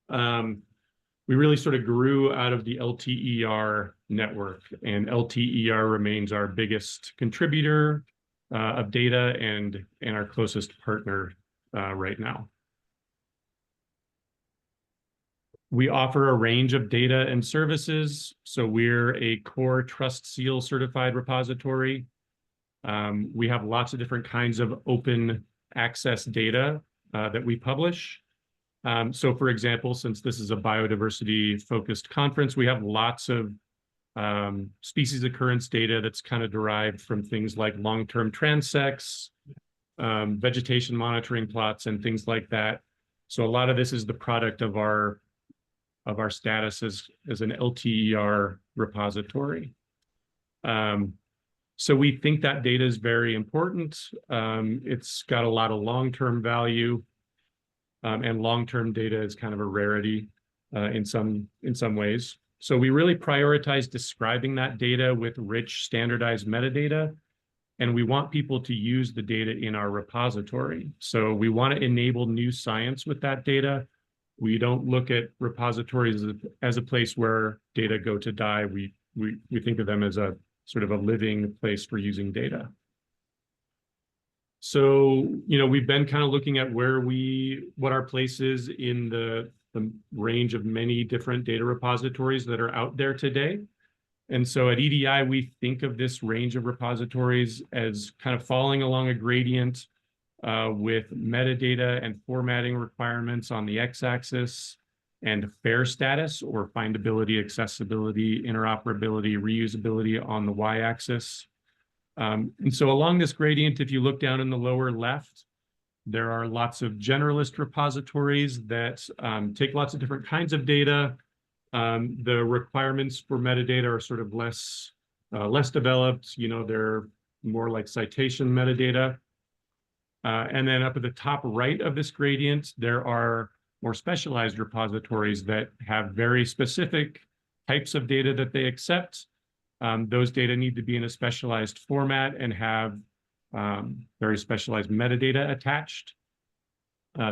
We really sort of grew out of the LTER network, and LTER remains our biggest contributor of data and our closest partner right now. We offer a range of data and services. So we're a core Trust Seal certified repository. We have lots of different kinds of open access data that we publish. So for example, since this is a biodiversity focused conference, we have lots of species occurrence data that's kind of derived from things like long-term transects, vegetation monitoring plots, and things like that. So a lot of this is the product of our status as an LTER repository. So we think that data is very important. It's got a lot of long-term value, and long-term data is kind of a rarity in some ways. So we really prioritize describing that data with rich standardized metadata, and we want people to use the data in our repository. So we want to enable new science with that data. We don't look at repositories as a place where data go to die. We think of them as a sort of a living place for using data. So, we've been kind of looking at what our place is in the range of many different data repositories that are out there today. And so at EDI, we think of this range of repositories as kind of falling along a gradient with metadata and formatting requirements on the x-axis and FAIR status, or findability, accessibility, interoperability, reusability on the y-axis. And so along this gradient, if you look down in the lower left, there are lots of generalist repositories that take lots of different kinds of data. The requirements for metadata are sort of less developed. They're more like citation metadata. And then up at the top right of this gradient, there are more specialized repositories that have very specific types of data that they accept. Those data need to be in a specialized format and have very specialized metadata attached.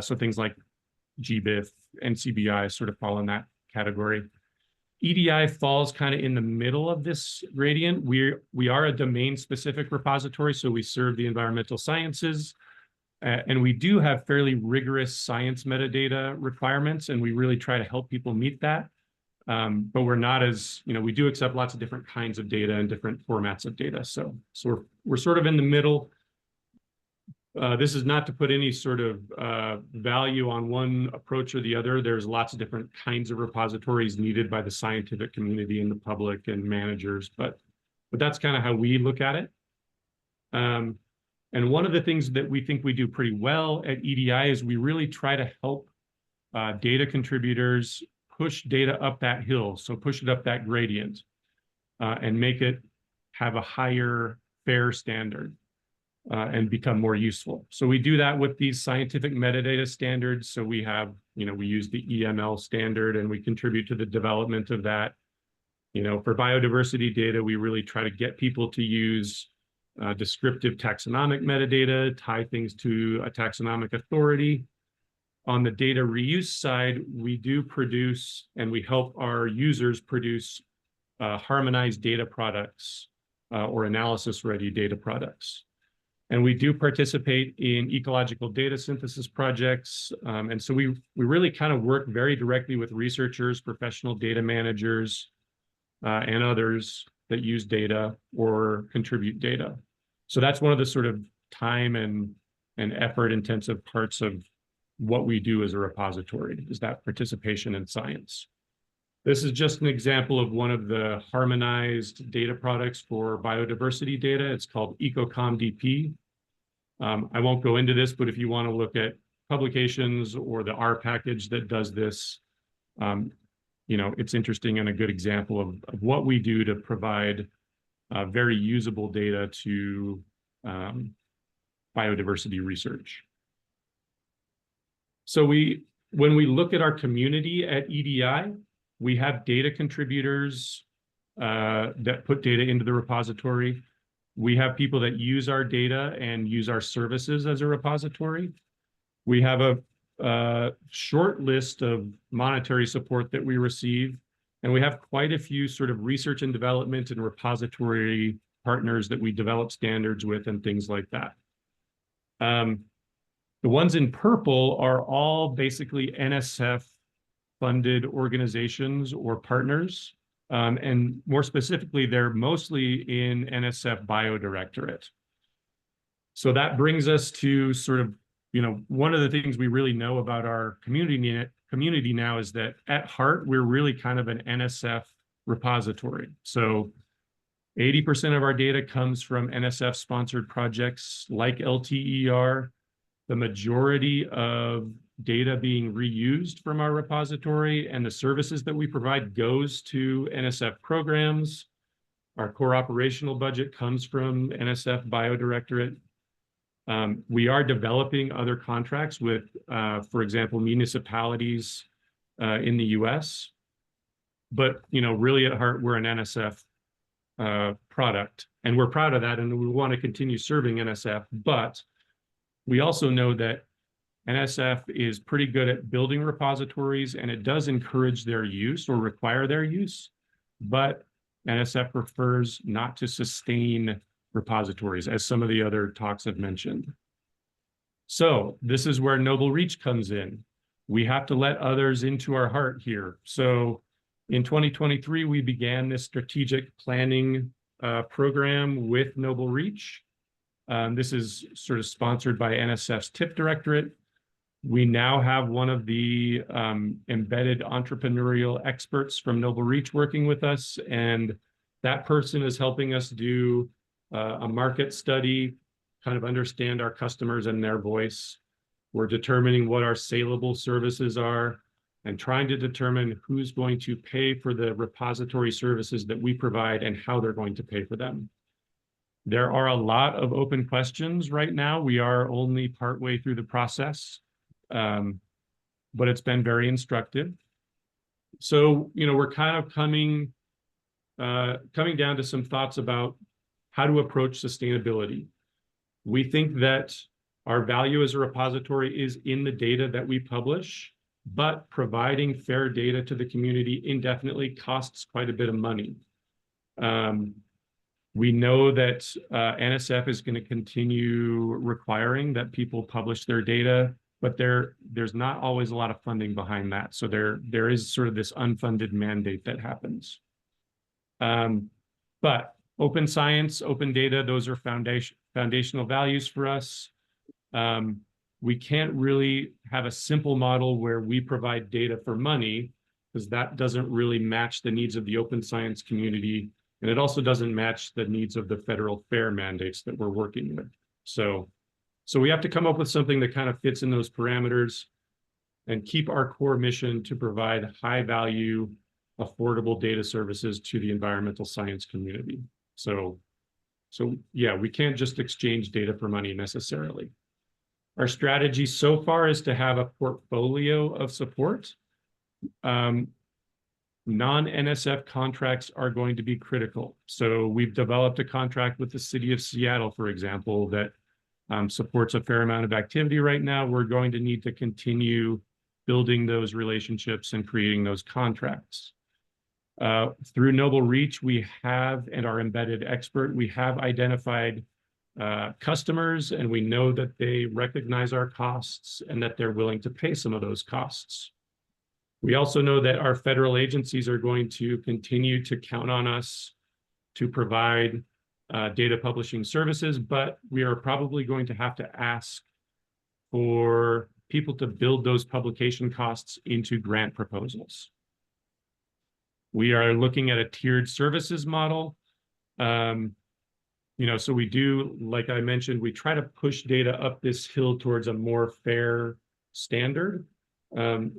So things like GBIF and CBI sort of fall in that category. EDI falls kind of in the middle of this gradient. We are a domain-specific repository, so we serve the environmental sciences. And we do have fairly rigorous science metadata requirements, and we really try to help people meet that. But we're not as, we do accept lots of different kinds of data and different formats of data. So we're sort of in the middle. This is not to put any sort of value on one approach or the other. There's lots of different kinds of repositories needed by the scientific community and the public and managers, but that's kind of how we look at it. And one of the things that we think we do pretty well at EDI is we really try to help data contributors push data up that hill, so push it up that gradient, and make it have a higher FAIR standard and become more useful. So we do that with these scientific metadata standards. So we have, we use the EML standard and we contribute to the development of that. For biodiversity data, we really try to get people to use descriptive taxonomic metadata, tie things to a taxonomic authority. On the data reuse side, we do produce and we help our users produce harmonized data products or analysis-ready data products. And we do participate in ecological data synthesis projects. And so we really kind of work very directly with researchers, professional data managers, and others that use data or contribute data. So that's one of the sort of time and effort-intensive parts of what we do as a repository, is that participation in science. This is just an example of one of the harmonized data products for biodiversity data. It's called EcoComDP. I won't go into this, but if you want to look at publications or the R package that does this, it's interesting and a good example of what we do to provide very usable data to biodiversity research. So when we look at our community at EDI, we have data contributors that put data into the repository. We have people that use our data and use our services as a repository. We have a short list of monetary support that we receive, and we have quite a few sort of research and development and repository partners that we develop standards with and things like that. The ones in purple are all basically NSF-funded organizations or partners. And more specifically, they're mostly in NSF Biodirectorate. So that brings us to sort of one of the things we really know about our community now is that at heart, we're really kind of an NSF repository. So 80% of our data comes from NSF sponsored projects like LTER. The majority of data being reused from our repository and the services that we provide goes to NSF programs. Our core operational budget comes from NSF Biodirectorate. We are developing other contracts with, for example, municipalities in the US. But, really at heart, we're an NSF product, and we're proud of that, and we want to continue serving NSF. But we also know that NSF is pretty good at building repositories, and it does encourage their use or require their use. But NSF prefers not to sustain repositories, as some of the other talks have mentioned. So this is where NobleReach comes in. We have to let others into our heart here. So in 2023, we began this strategic planning program with NobleReach. This is sort of sponsored by NSF's TIP Directorate. We now have one of the embedded entrepreneurial experts from NobleReach working with us, and that person is helping us do a market study, kind of understand our customers and their voice. We're determining what our saleable services are and trying to determine who's going to pay for the repository services that we provide and how they're going to pay for them. There are a lot of open questions right now. We are only partway through the process, but it's been very instructive. So, we're kind of coming down to some thoughts about how to approach sustainability. We think that our value as a repository is in the data that we publish, but providing fair data to the community indefinitely costs quite a bit of money. We know that NSF is going to continue requiring that people publish their data, but there's not always a lot of funding behind that. So there is sort of this unfunded mandate that happens. But open science, open data, those are foundational values for us. We can't really have a simple model where we provide data for money, because that doesn't really match the needs of the open science community. And it also doesn't match the needs of the federal FAIR mandates that we're working with. So we have to come up with something that kind of fits in those parameters and keep our core mission to provide high value, affordable data services to the environmental science community. So yeah, we can't just exchange data for money necessarily. Our strategy so far is to have a portfolio of support. Non-NSF contracts are going to be critical. So we've developed a contract with the city of Seattle, for example, that supports a fair amount of activity right now. We're going to need to continue building those relationships and creating those contracts. Through NobleReach, we have, and our embedded expert, we have identified customers, and we know that they recognize our costs and that they're willing to pay some of those costs. We also know that our federal agencies are going to continue to count on us to provide data publishing services, but we are probably going to have to ask for people to build those publication costs into grant proposals. We are looking at a tiered services model. So we do, like I mentioned, we try to push data up this hill towards a more fair standard.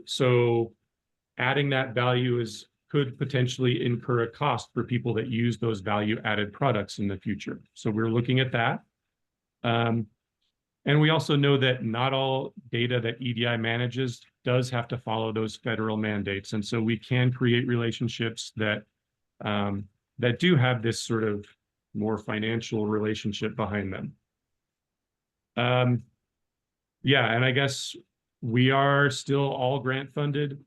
So adding that value could potentially incur a cost for people that use those value-added products in the future. So we're looking at that. And we also know that not all data that EDI manages does have to follow those federal mandates. And so we can create relationships that do have this sort of more financial relationship behind them. Yeah, and I guess we are still all grant funded.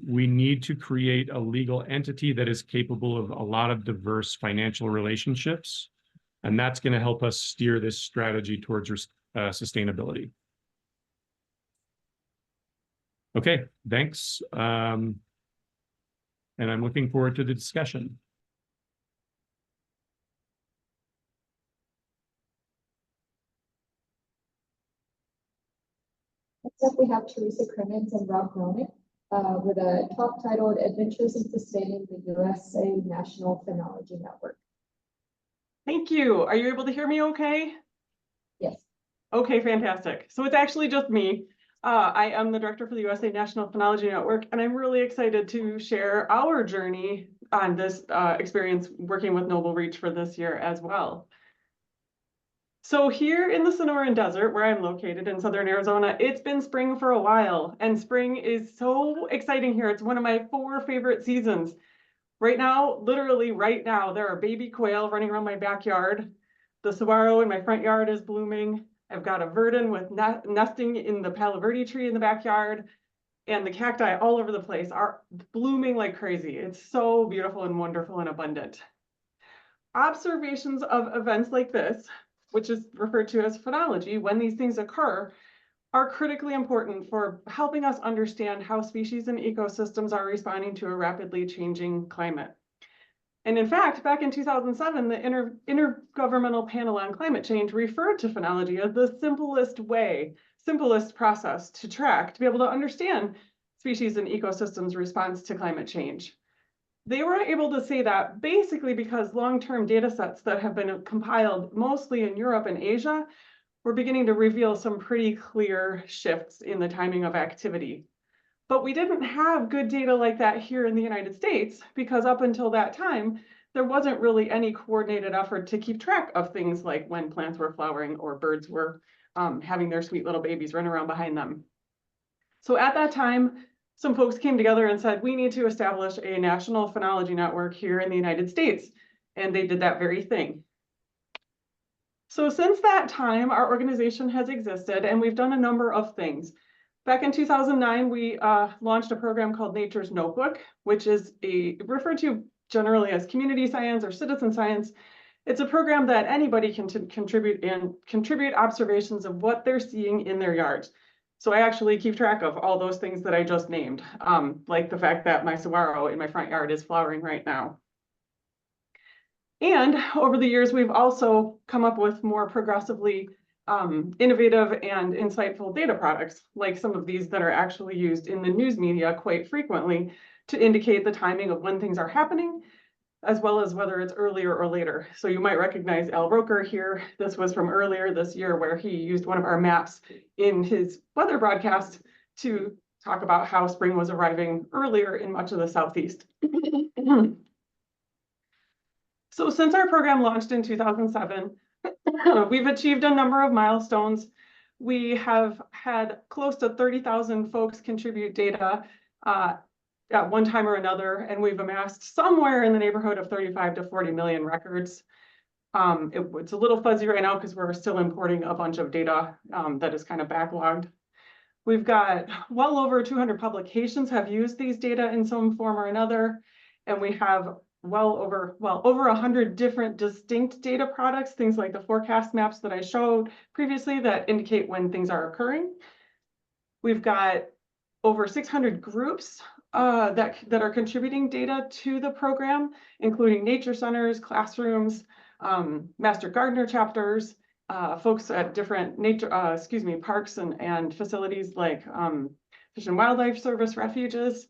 We need to create a legal entity that is capable of a lot of diverse financial relationships, and that's going to help us steer this strategy towards sustainability. Okay, thanks. And I'm looking forward to the discussion. Next up, we have Theresa Crimmins and Guralnick with a talk titled Adventures in Sustaining the USA National Phenology Network. Thank you. Are you able to hear me okay? Yes. Okay, fantastic. So it's actually just me. I am the director for the USA National Phenology Network, and I'm really excited to share our journey on this experience working with NobleReach for this year as well. So here in the Sonoran Desert, where I'm located in southern Arizona, it's been spring for a while, and spring is so exciting here. It's one of my 4 favorite seasons. Right now, literally right now, there are baby quail running around my backyard. The saguaro in my front yard is blooming. I've got a verdin with nesting in the palo verde tree in the backyard, and the cacti all over the place are blooming like crazy. It's so beautiful and wonderful and abundant. Observations of events like this, which is referred to as phenology, when these things occur, are critically important for helping us understand how species and ecosystems are responding to a rapidly changing climate. And in fact, back in 2007, the Intergovernmental Panel on Climate Change referred to phenology as the simplest process to track, to be able to understand species and ecosystems' response to climate change. They were able to say that basically because long-term data sets that have been compiled mostly in Europe and Asia were beginning to reveal some pretty clear shifts in the timing of activity. But we didn't have good data like that here in the United States because up until that time, there wasn't really any coordinated effort to keep track of things like when plants were flowering or birds were having their sweet little babies run around behind them. So at that time, some folks came together and said, we need to establish a national phenology network here in the United States. And they did that very thing. So since that time, our organization has existed and we've done a number of things. Back in 2009, we launched a program called Nature's Notebook, which is referred to generally as community science or citizen science. It's a program that anybody can contribute observations of what they're seeing in their yards. So I actually keep track of all those things that I just named, like the fact that my saguaro in my front yard is flowering right now. And over the years, we've also come up with more progressively innovative and insightful data products, like some of these that are actually used in the news media quite frequently to indicate the timing of when things are happening, as well as whether it's earlier or later. So you might recognize Al Roker here. This was from earlier this year where he used one of our maps in his weather broadcast to talk about how spring was arriving earlier in much of the Southeast. So since our program launched in 2007, we've achieved a number of milestones. We have had close to 30,000 folks contribute data at one time or another, and we've amassed somewhere in the neighborhood of 35 to 40 million records. It's a little fuzzy right now because we're still importing a bunch of data that is kind of backlogged. We've got well over 200 publications have used these data in some form or another, and we have over 100 different distinct data products, things like the forecast maps that I showed previously that indicate when things are occurring. We've got over 600 groups that are contributing data to the program, including nature centers, classrooms, master gardener chapters, folks at different parks and facilities like Fish and Wildlife Service refuges.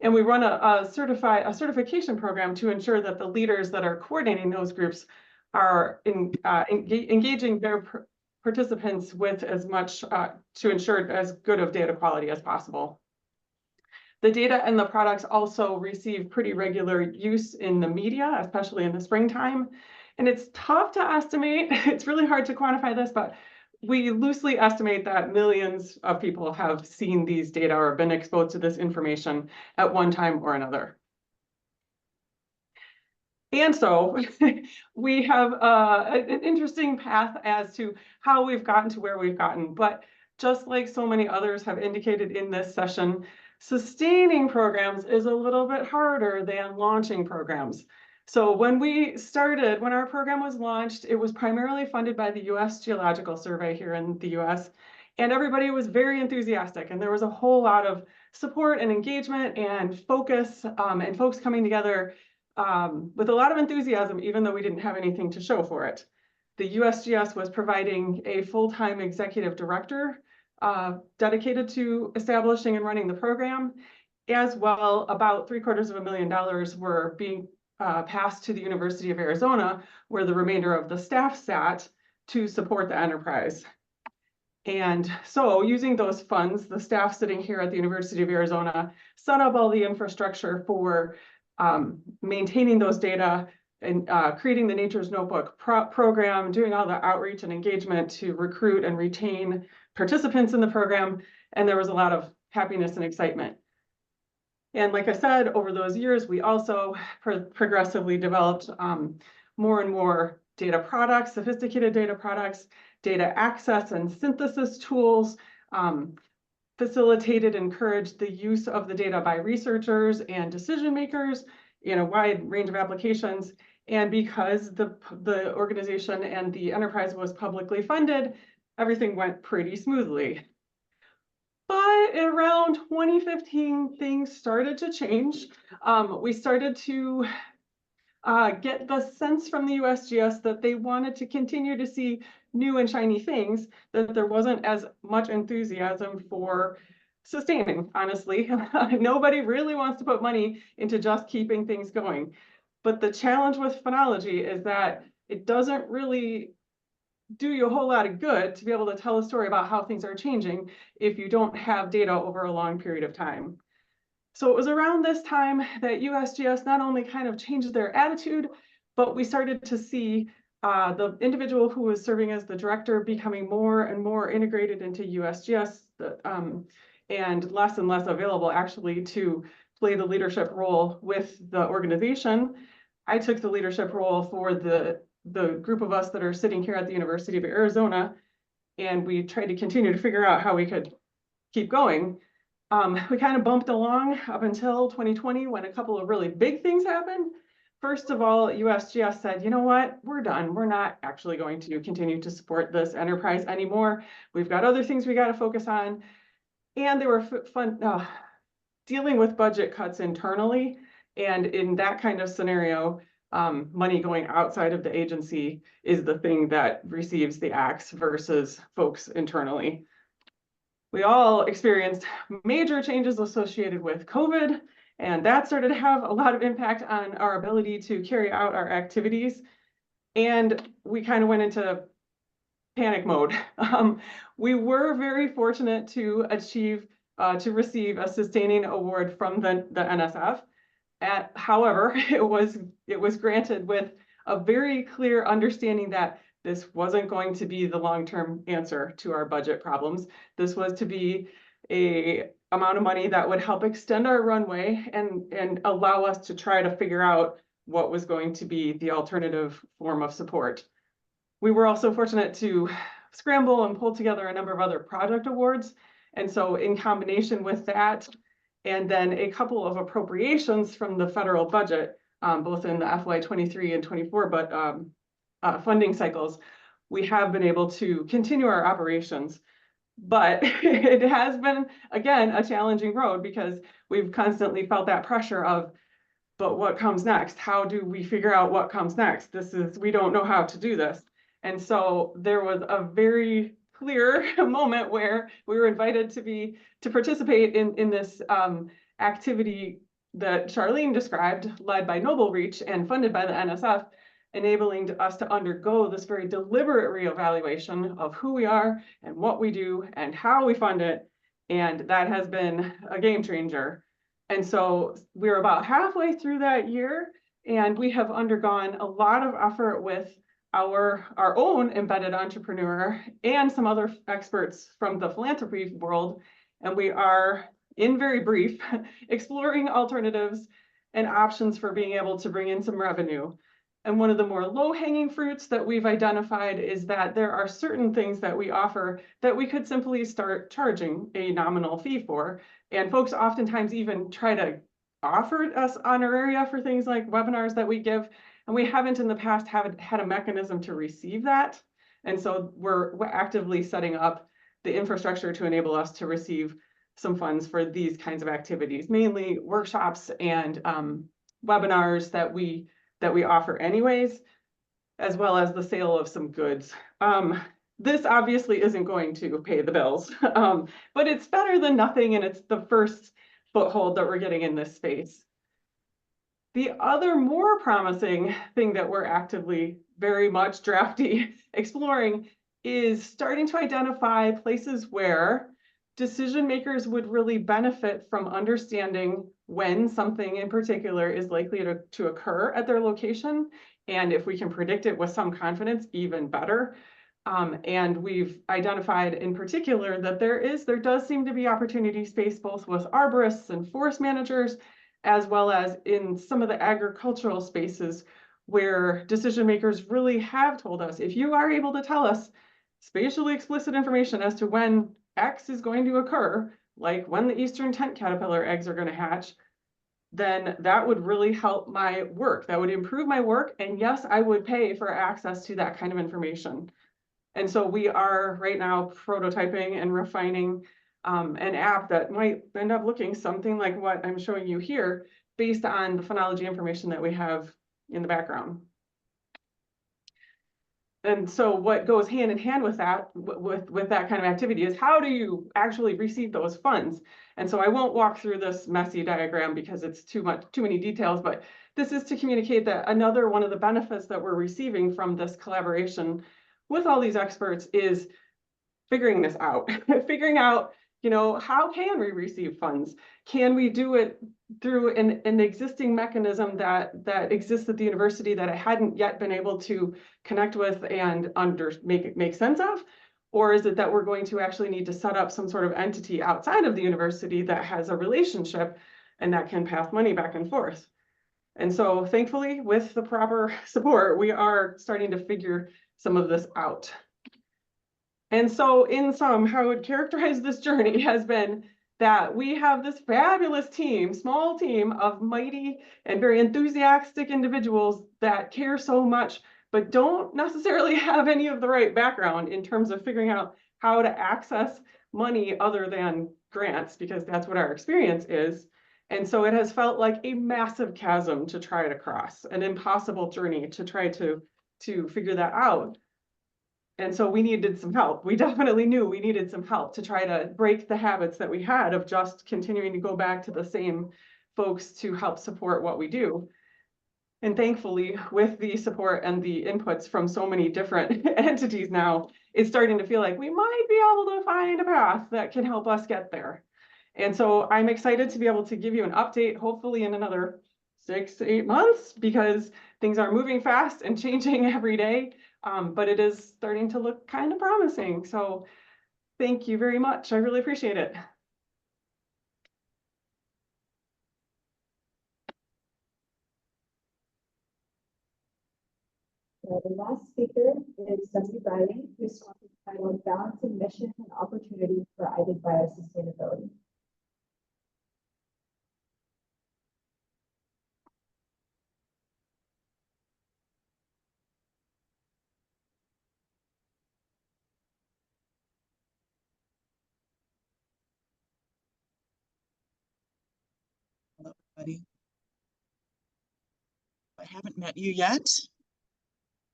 And we run a certification program to ensure that the leaders that are coordinating those groups are engaging their participants with as much to ensure as good of data quality as possible. The data and the products also receive pretty regular use in the media, especially in the springtime. And it's tough to estimate. It's really hard to quantify this, but we loosely estimate that millions of people have seen these data or been exposed to this information at one time or another. And so we have an interesting path as to how we've gotten to where we've gotten. But just like so many others have indicated in this session, sustaining programs is a little bit harder than launching programs. So when our program was launched, it was primarily funded by the US Geological Survey here in the US, and everybody was very enthusiastic, and there was a whole lot of support and engagement and focus and folks coming together with a lot of enthusiasm, even though we didn't have anything to show for it. The USGS was providing a full-time executive director dedicated to establishing and running the program. As well, about $750,000 were being passed to the University of Arizona, where the remainder of the staff sat to support the enterprise. And so using those funds, the staff sitting here at the University of Arizona set up all the infrastructure for maintaining those data and creating the Nature's Notebook program, doing all the outreach and engagement to recruit and retain participants in the program. And there was a lot of happiness and excitement. And like I said, over those years, we also progressively developed more and more data products, sophisticated data products, data access and synthesis tools, facilitated, encouraged the use of the data by researchers and decision makers in a wide range of applications. And because the organization and the enterprise was publicly funded, everything went pretty smoothly. But around 2015, things started to change. We started to get the sense from the USGS that they wanted to continue to see new and shiny things, that there wasn't as much enthusiasm for sustaining, honestly. Nobody really wants to put money into just keeping things going. But the challenge with phenology is that it doesn't really do you a whole lot of good to be able to tell a story about how things are changing if you don't have data over a long period of time. So it was around this time that USGS not only kind of changed their attitude, but we started to see the individual who was serving as the director becoming more and more integrated into USGS and less available actually to play the leadership role with the organization. I took the leadership role for the group of us that are sitting here at the University of Arizona, and we tried to continue to figure out how we could keep going. We kind of bumped along up until 2020 when a couple of really big things happened. First of all, USGS said, you know what, we're done. We're not actually going to continue to support this enterprise anymore. We've got other things we got to focus on. And they were dealing with budget cuts internally. And in that kind of scenario, money going outside of the agency is the thing that receives the axe versus folks internally. We all experienced major changes associated with COVID, and that started to have a lot of impact on our ability to carry out our activities. And we kind of went into panic mode. We were very fortunate to receive a sustaining award from the NSF. However, it was granted with a very clear understanding that this wasn't going to be the long-term answer to our budget problems. This was to be an amount of money that would help extend our runway and allow us to try to figure out what was going to be the alternative form of support. We were also fortunate to scramble and pull together a number of other project awards. And so in combination with that, and then a couple of appropriations from the federal budget, both in the FY23 and 24 funding cycles, we have been able to continue our operations. But it has been, again, a challenging road because we've constantly felt that pressure of, but what comes next? How do we figure out what comes next? We don't know how to do this. And so there was a very clear moment where we were invited to participate in this activity that Charlene described, led by NobleReach and funded by the NSF, enabling us to undergo this very deliberate reevaluation of who we are and what we do and how we fund it. And that has been a game changer. And so we're about halfway through that year, and we have undergone a lot of effort with our own embedded entrepreneur and some other experts from the philanthropy world. And we are, in very brief, exploring alternatives and options for being able to bring in some revenue. And one of the more low-hanging fruits that we've identified is that there are certain things that we offer that we could simply start charging a nominal fee for. And folks oftentimes even try to offer us honoraria for things like webinars that we give. And we haven't in the past had a mechanism to receive that. And so we're actively setting up the infrastructure to enable us to receive some funds for these kinds of activities, mainly workshops and webinars that we offer anyways, as well as the sale of some goods. This obviously isn't going to pay the bills, but it's better than nothing, and it's the first foothold that we're getting in this space. The other more promising thing that we're actively very much drafty exploring is starting to identify places where decision makers would really benefit from understanding when something in particular is likely to occur at their location. And if we can predict it with some confidence, even better. And we've identified in particular that there does seem to be opportunity space both with arborists and forest managers, as well as in some of the agricultural spaces where decision makers really have told us, if you are able to tell us spatially explicit information as to when X is going to occur, like when the eastern tent caterpillar eggs are going to hatch, then that would really help my work. That would improve my work. And yes, I would pay for access to that kind of information. And so we are right now prototyping and refining an app that might end up looking something like what I'm showing you here, based on the phenology information that we have in the background. And so what goes hand in hand with that, with that kind of activity, is how do you actually receive those funds? And so I won't walk through this messy diagram because it's too many details, but this is to communicate that another one of the benefits that we're receiving from this collaboration with all these experts is figuring this out, figuring out, how can we receive funds? Can we do it through an existing mechanism that exists at the university that I hadn't yet been able to connect with and make sense of? Or is it that we're going to actually need to set up some sort of entity outside of the university that has a relationship and that can pass money back and forth? And so thankfully, with the proper support, we are starting to figure some of this out. And so in sum, how I would characterize this journey has been that we have this fabulous team, small team of mighty and very enthusiastic individuals that care so much, but don't necessarily have any of the right background in terms of figuring out how to access money other than grants, because that's what our experience is. And so it has felt like a massive chasm to try to cross, an impossible journey to try to figure that out. And so we needed some help. We definitely knew we needed some help to try to break the habits that we had of just continuing to go back to the same folks to help support what we do. And thankfully, with the support and the inputs from so many different entities now, it's starting to feel like we might be able to find a path that can help us get there. And so I'm excited to be able to give you an update, hopefully in another 6 to 8 months, because things are moving fast and changing every day. But it is starting to look kind of promising. So thank you very much. I really appreciate it. The last speaker is Greiling, who's titled Balancing Mission and Opportunity for iDigBio Sustainability. Hello, everybody. I haven't met you yet.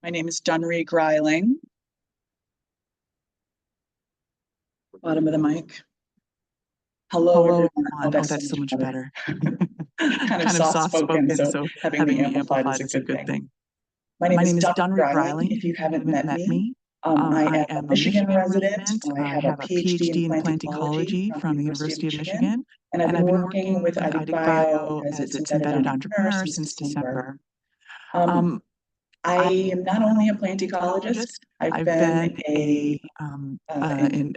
My name is Dunrie Greiling. Bottom of the mic. Hello, everyone. Oh, that's so much better. kind of soft-spoken, so having me amplified is a good thing. My name is Dunrie Greiling. If you haven't met me, I am a Michigan resident. I have a PhD in plant ecology from the University of Michigan, and I've been working with iDigBio as its embedded entrepreneur since December. I am not only a plant ecologist, I've been in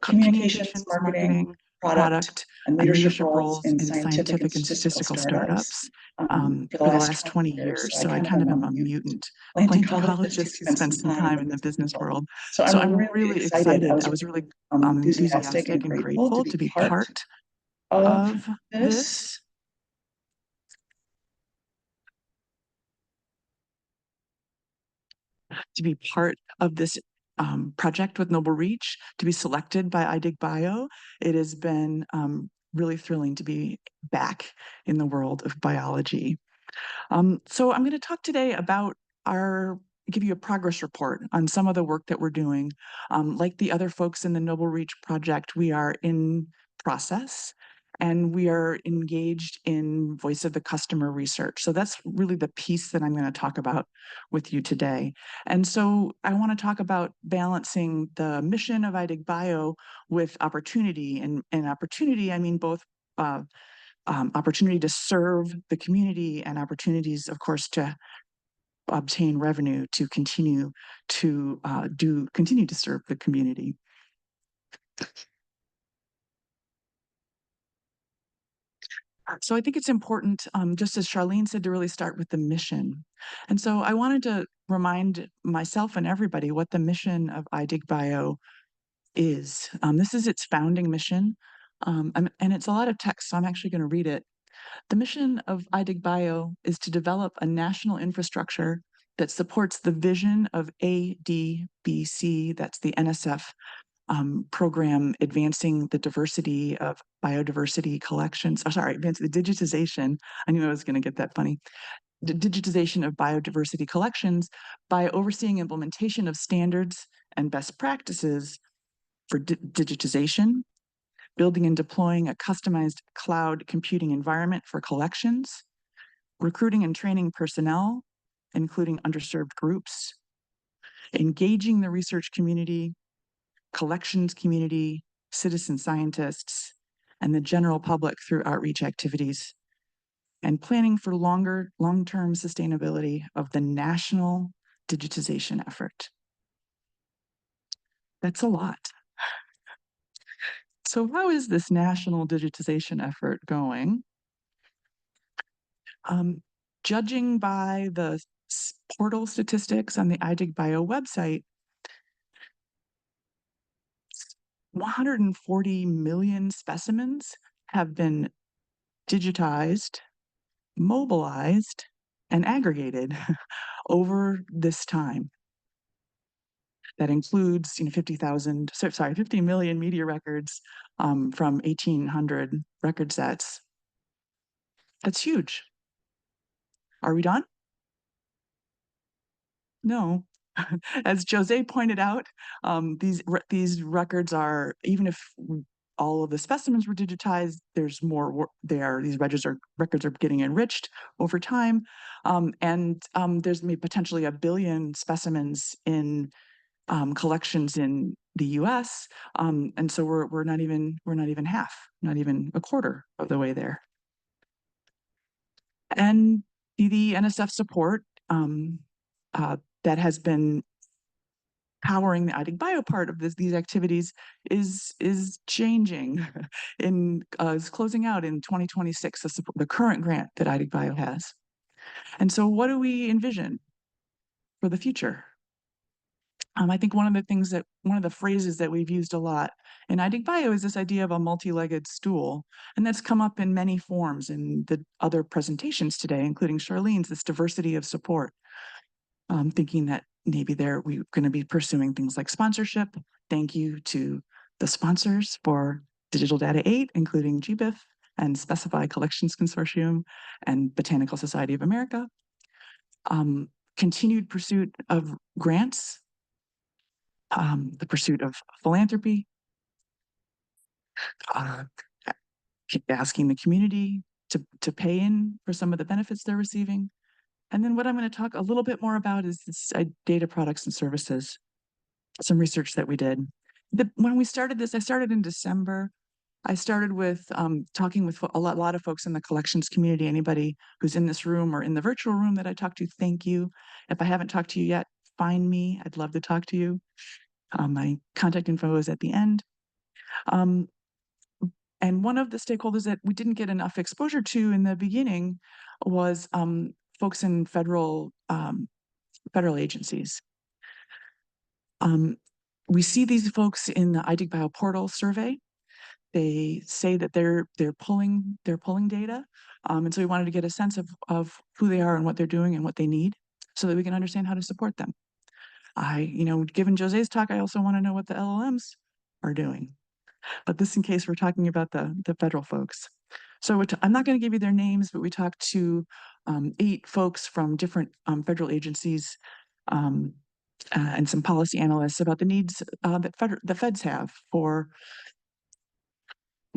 communications, marketing, product, and leadership roles in scientific and statistical startups for the last 20 years. So I kind of am a mutant plant ecologist who spent some time in the business world. So I'm really excited. I was really enthusiastic and grateful to be part of this. To be part of this project with NobleReach, to be selected by iDigBio. It has been really thrilling to be back in the world of biology. So I'm going to talk today about our give you a progress report on some of the work that we're doing. Like the other folks in the NobleReach project, we are in process and we are engaged in voice of the customer research. So that's really the piece that I'm going to talk about with you today. And so I want to talk about balancing the mission of iDigBio with opportunity. And opportunity, I mean both opportunity to serve the community and opportunities, of course, to obtain revenue to continue to serve the community. So I think it's important, just as Charlene said, to really start with the mission. And so I wanted to remind myself and everybody what the mission of iDigBio is. This is its founding mission, and it's a lot of text, so I'm actually going to read it. The mission of iDigBio is to develop a national infrastructure that supports the vision of ADBC, that's the NSF program advancing the diversity of biodiversity collections. Oh, sorry, advancing the digitization. I knew I was going to get that funny. The digitization of biodiversity collections by overseeing implementation of standards and best practices for digitization, building and deploying a customized cloud computing environment for collections, recruiting and training personnel, including underserved groups, engaging the research community, collections community, citizen scientists, and the general public through outreach activities, and planning for long-term sustainability of the national digitization effort. That's a lot. So how is this national digitization effort going? Judging by the portal statistics on the iDigBio website, 140 million specimens have been digitized, mobilized, and aggregated over this time. That includes 50 million media records from 1,800 record sets. That's huge. Are we done? No. As Jose pointed out, these records are, even if all of the specimens were digitized, there's more work there. These records are getting enriched over time, and there's maybe potentially 1 billion specimens in collections in the U.S., and so we're not even half, not even a quarter of the way there. And the NSF support that has been powering the iDigBio part of these activities is changing, is closing out in 2026, the current grant that iDigBio has. And so what do we envision for the future? I think one of the phrases that we've used a lot in iDigBio is this idea of a multi-legged stool, and that's come up in many forms in the other presentations today, including Charlene's, this diversity of support. Thinking that maybe we're going to be pursuing things like sponsorship. Thank you to the sponsors for Digital Data 8, including GBIF and Specify Collections Consortium and Botanical Society of America. Continued pursuit of grants, the pursuit of philanthropy, asking the community to pay in for some of the benefits they're receiving. And then what I'm going to talk a little bit more about is this data products and services, some research that we did. When we started this, I started in December. I started with talking with a lot of folks in the collections community. Anybody who's in this room or in the virtual room that I talked to, thank you. If I haven't talked to you yet, find me. I'd love to talk to you. My contact info is at the end. And one of the stakeholders that we didn't get enough exposure to in the beginning was folks in federal agencies. We see these folks in the iDigBio portal survey. They say that they're pulling data, and so we wanted to get a sense of who they are and what they're doing and what they need, so that we can understand how to support them. Given Jose's talk, I also want to know what the LLMs are doing, but this in case we're talking about the federal folks. So I'm not going to give you their names, but we talked to 8 folks from different federal agencies and some policy analysts about the needs that the feds have for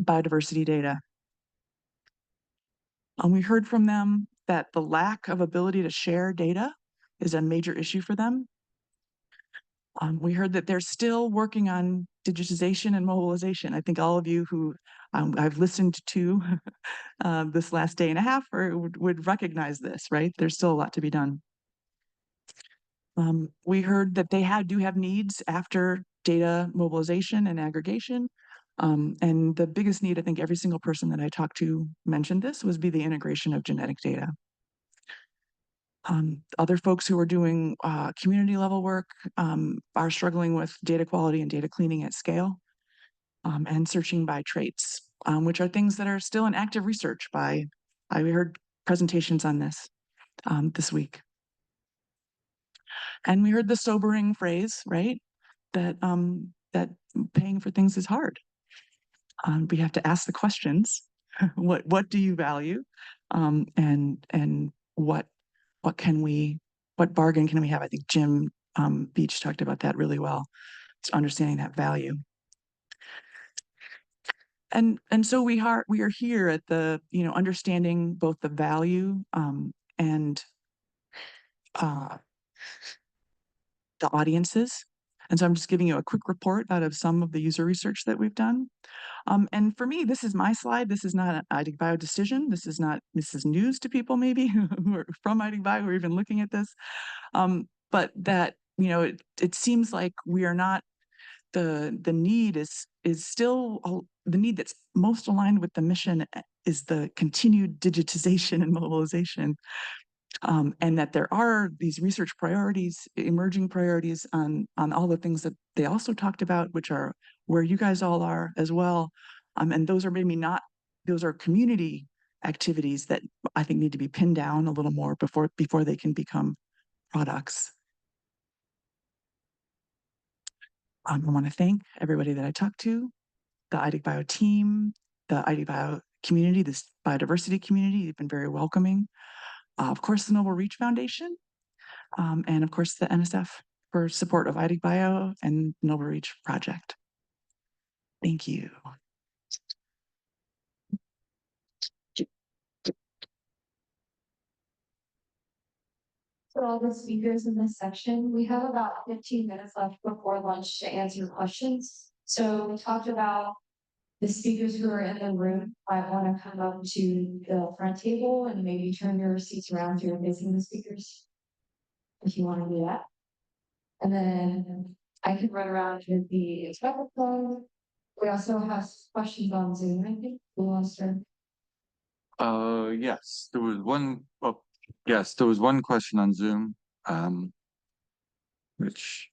biodiversity data. We heard from them that the lack of ability to share data is a major issue for them. We heard that they're still working on digitization and mobilization. I think all of you who I've listened to this last day and a half would recognize this, right? There's still a lot to be done. We heard that they do have needs after data mobilization and aggregation. And the biggest need, I think every single person that I talked to mentioned this, was the integration of genetic data. Other folks who are doing community level work are struggling with data quality and data cleaning at scale, and searching by traits, which are things that are still in active research I heard presentations on this this week. And we heard the sobering phrase, right? That that paying for things is hard. We have to ask the questions. What do you value? And what bargain can we have? I think Jim Beach talked about that really well. It's understanding that value. And so we are here at the, understanding both the value and the audiences. And so I'm just giving you a quick report out of some of the user research that we've done. And for me, this is my slide. This is not an iDigBio decision. This is news to people maybe who are from iDigBio who are even looking at this. But that, it seems like we are not, the need is still, the need that's most aligned with the mission is the continued digitization and mobilization. And that there are these research priorities, emerging priorities on all the things that they also talked about, which are where you guys all are as well. And those are maybe not, those are community activities that I think need to be pinned down a little more before they can become products. I want to thank everybody that I talked to, the iDigBio team, the iDigBio community, this biodiversity community. You've been very welcoming. Of course, the NobleReach Foundation, and of course, the NSF for support of iDigBio and NobleReach project. Thank you. For all the speakers in this section, we have about 15 minutes left before lunch to answer questions. So we talked about the speakers who are in the room might want to come up to the front table and maybe turn your seats around so you're facing the speakers, if you want to do that. And then I can run around with the microphone. We also have questions on Zoom, I think. Who wants to start? Yes, there was one. Oh, yes, there was one question on Zoom, which.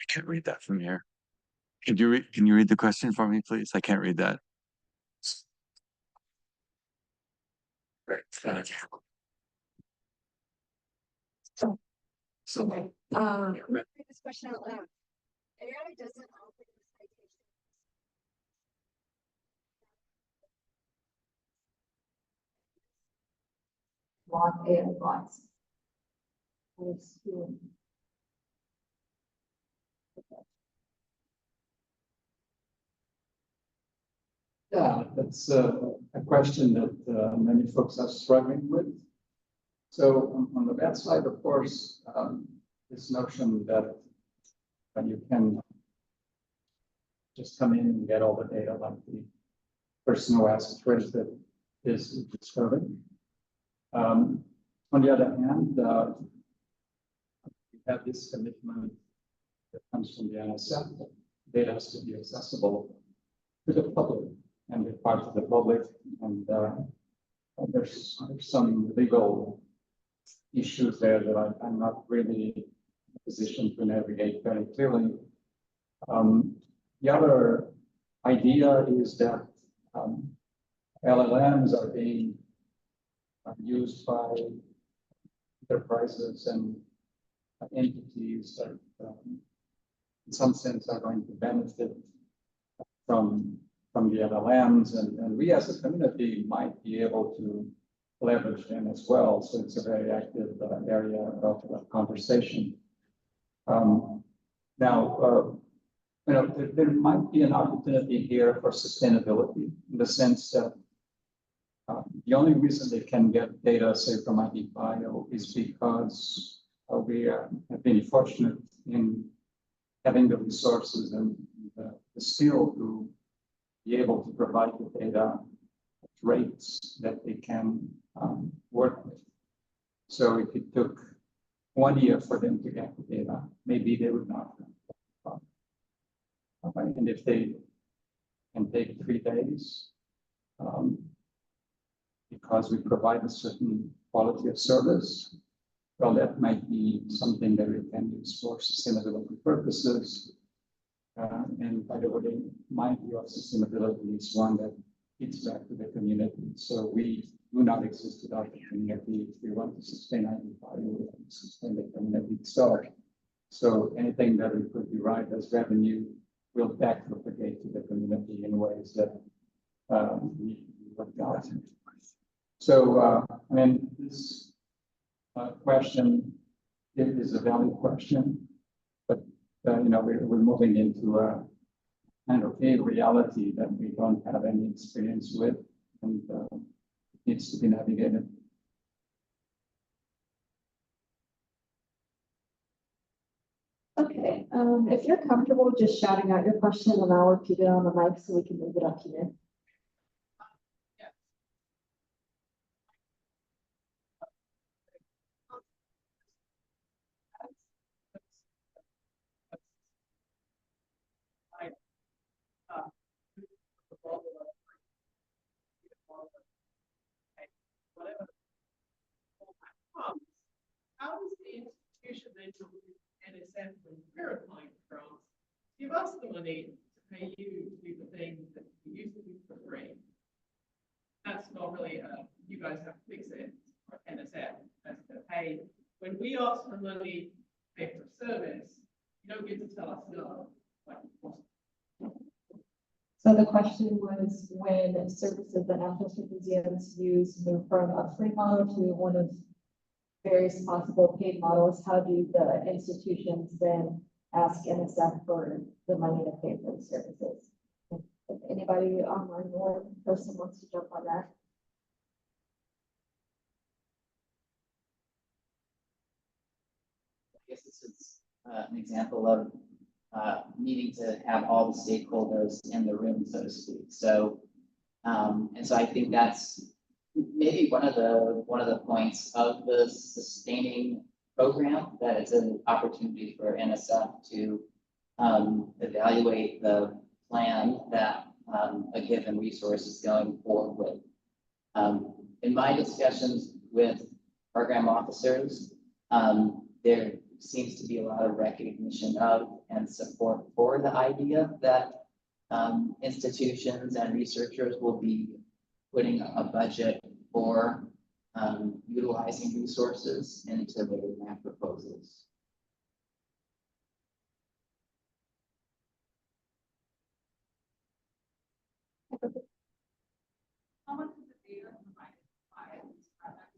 I can't read that from here. Can you read the question for me, please? I can't read that. Right. Read this question out loud. AI doesn't offer citation. Log AI logs. Yeah, that's a question that many folks are struggling with. So on the bad side, of course, this notion that you can just come in and get all the data like the person who asked first that is disturbing. On the other hand, we have this commitment that comes from the NSF that data has to be accessible to the public and be part of the public, and there's some legal issues there that I'm not really in a position to navigate very clearly. The other idea is that LLMs are being used by enterprises and entities that in some sense are going to benefit from from the LLMs, and we as a community might be able to leverage them as well. So it's a very active area of conversation. Now, there might be an opportunity here for sustainability in the sense that the only reason they can get data, say, from iDigBio is because we have been fortunate in having the resources and the skill to be able to provide the data at rates that they can work with. So if it took 1 year for them to get the data, maybe they would not have. And if they can take 3 days, because we provide a certain quality of service, well, that might be something that we can use for sustainability purposes. And by the way, my view of sustainability is one that gets back to the community. So we do not exist without the community. If we want to sustain iDigBio, we have to sustain the community itself. So anything that we could derive as revenue will back propagate to the community in ways that we would not. So, I mean, this question is a valid question, but we're moving into a kind of a reality that we don't have any experience with, and it needs to be navigated. Okay, if you're comfortable just shouting out your question, and I'll repeat it on the mic so we can move it up here. How does the institution then NSF when we're applying for grants give us the money to pay you to do the things that you used to do for free? That's not really you guys have to fix it, or NSF has to pay. When we ask for money to pay for a service, you don't get to tell us no. So the question was, when services that National Museums use move from a free model to one of various possible paid models, how do the institutions then ask NSF for the money to pay for the services? If anybody online or person wants to jump on that. I guess this is an example of needing to have all the stakeholders in the room, so to speak. So, and so I think that's maybe one of the points of the sustaining program, that it's an opportunity for NSF to evaluate the plan that a given resource is going forward with. In my discussions with program officers, there seems to be a lot of recognition of and support for the idea that institutions and researchers will be putting a budget for utilizing resources into their grant proposals. How much of the data provided by these projects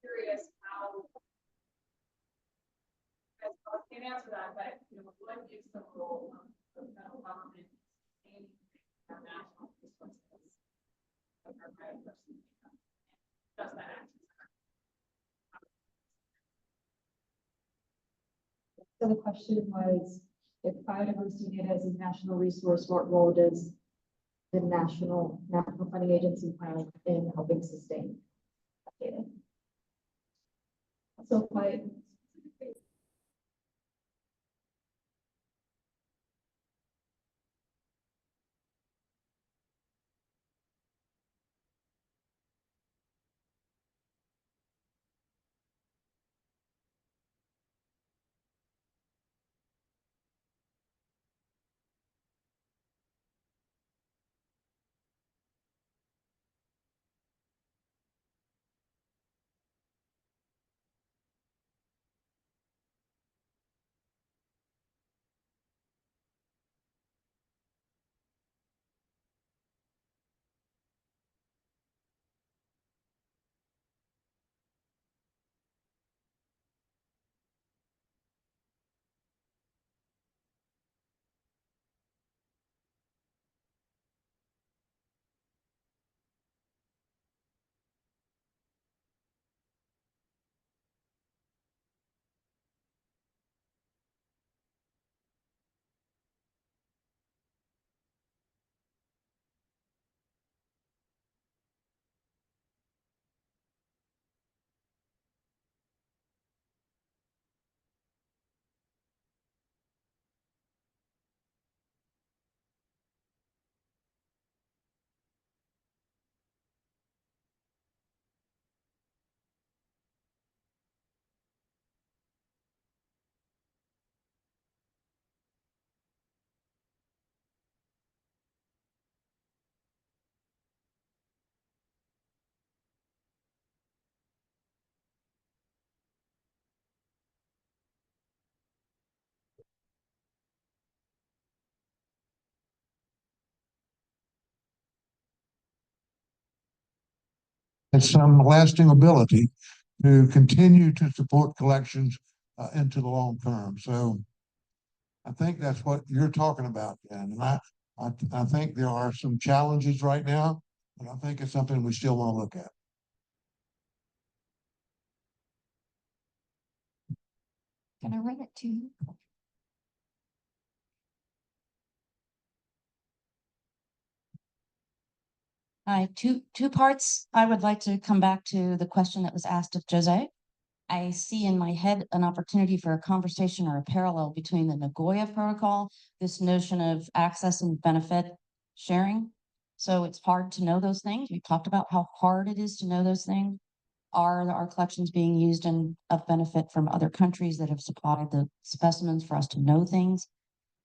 curious how I can't answer that, but what is the role of the federal government in our national resources of our biodiversity data? Does that actually So the question was, if biodiversity data is a national resource, what role does the national funding agency have in helping sustain that data? So by and some lasting ability to continue to support collections into the long term. So I think that's what you're talking about, Jen. And I think there are some challenges right now, but I think it's something we still want to look at. Can I run it to you? Hi, two parts. I would like to come back to the question that was asked of Jose. I see in my head an opportunity for a conversation or a parallel between the Nagoya Protocol, this notion of access and benefit sharing. So it's hard to know those things. We talked about how hard it is to know those things. Are our collections being used in of benefit from other countries that have supplied the specimens for us to know things?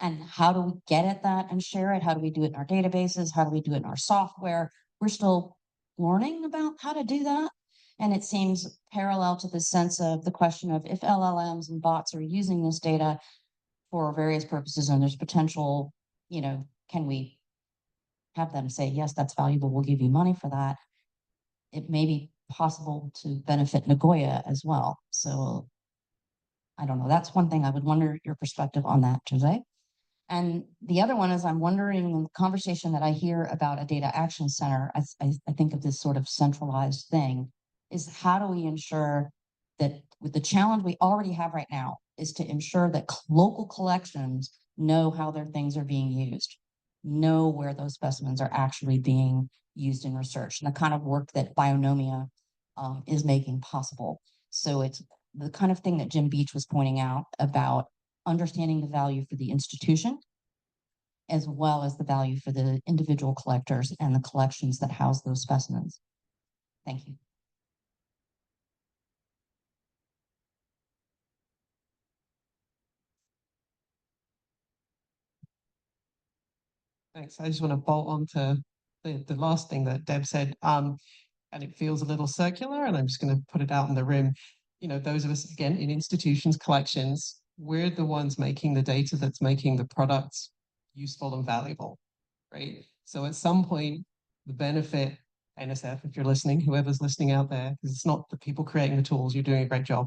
And how do we get at that and share it? How do we do it in our databases? How do we do it in our software? We're still learning about how to do that. And it seems parallel to the sense of the question of if LLMs and bots are using this data for various purposes and there's potential, can we have them say, yes, that's valuable, we'll give you money for that. It may be possible to benefit Nagoya as well. So I don't know. That's one thing I would wonder your perspective on that, Jose. And the other one is I'm wondering in the conversation that I hear about a data action center, I think of this sort of centralized thing, is how do we ensure that with the challenge we already have right now is to ensure that local collections know how their things are being used, know where those specimens are actually being used in research, and the kind of work that Bionomia is making possible. So it's the kind of thing that Jim Beach was pointing out about understanding the value for the institution, as well as the value for the individual collectors and the collections that house those specimens. Thank you. Thanks. I just want to bolt on to the last thing that Deb said, and it feels a little circular, and I'm just going to put it out in the room. Those of us, again, in institutions, collections, we're the ones making the data that's making the products useful and valuable, right? So at some point, the benefit, NSF, if you're listening, whoever's listening out there, because it's not the people creating the tools, you're doing a great job,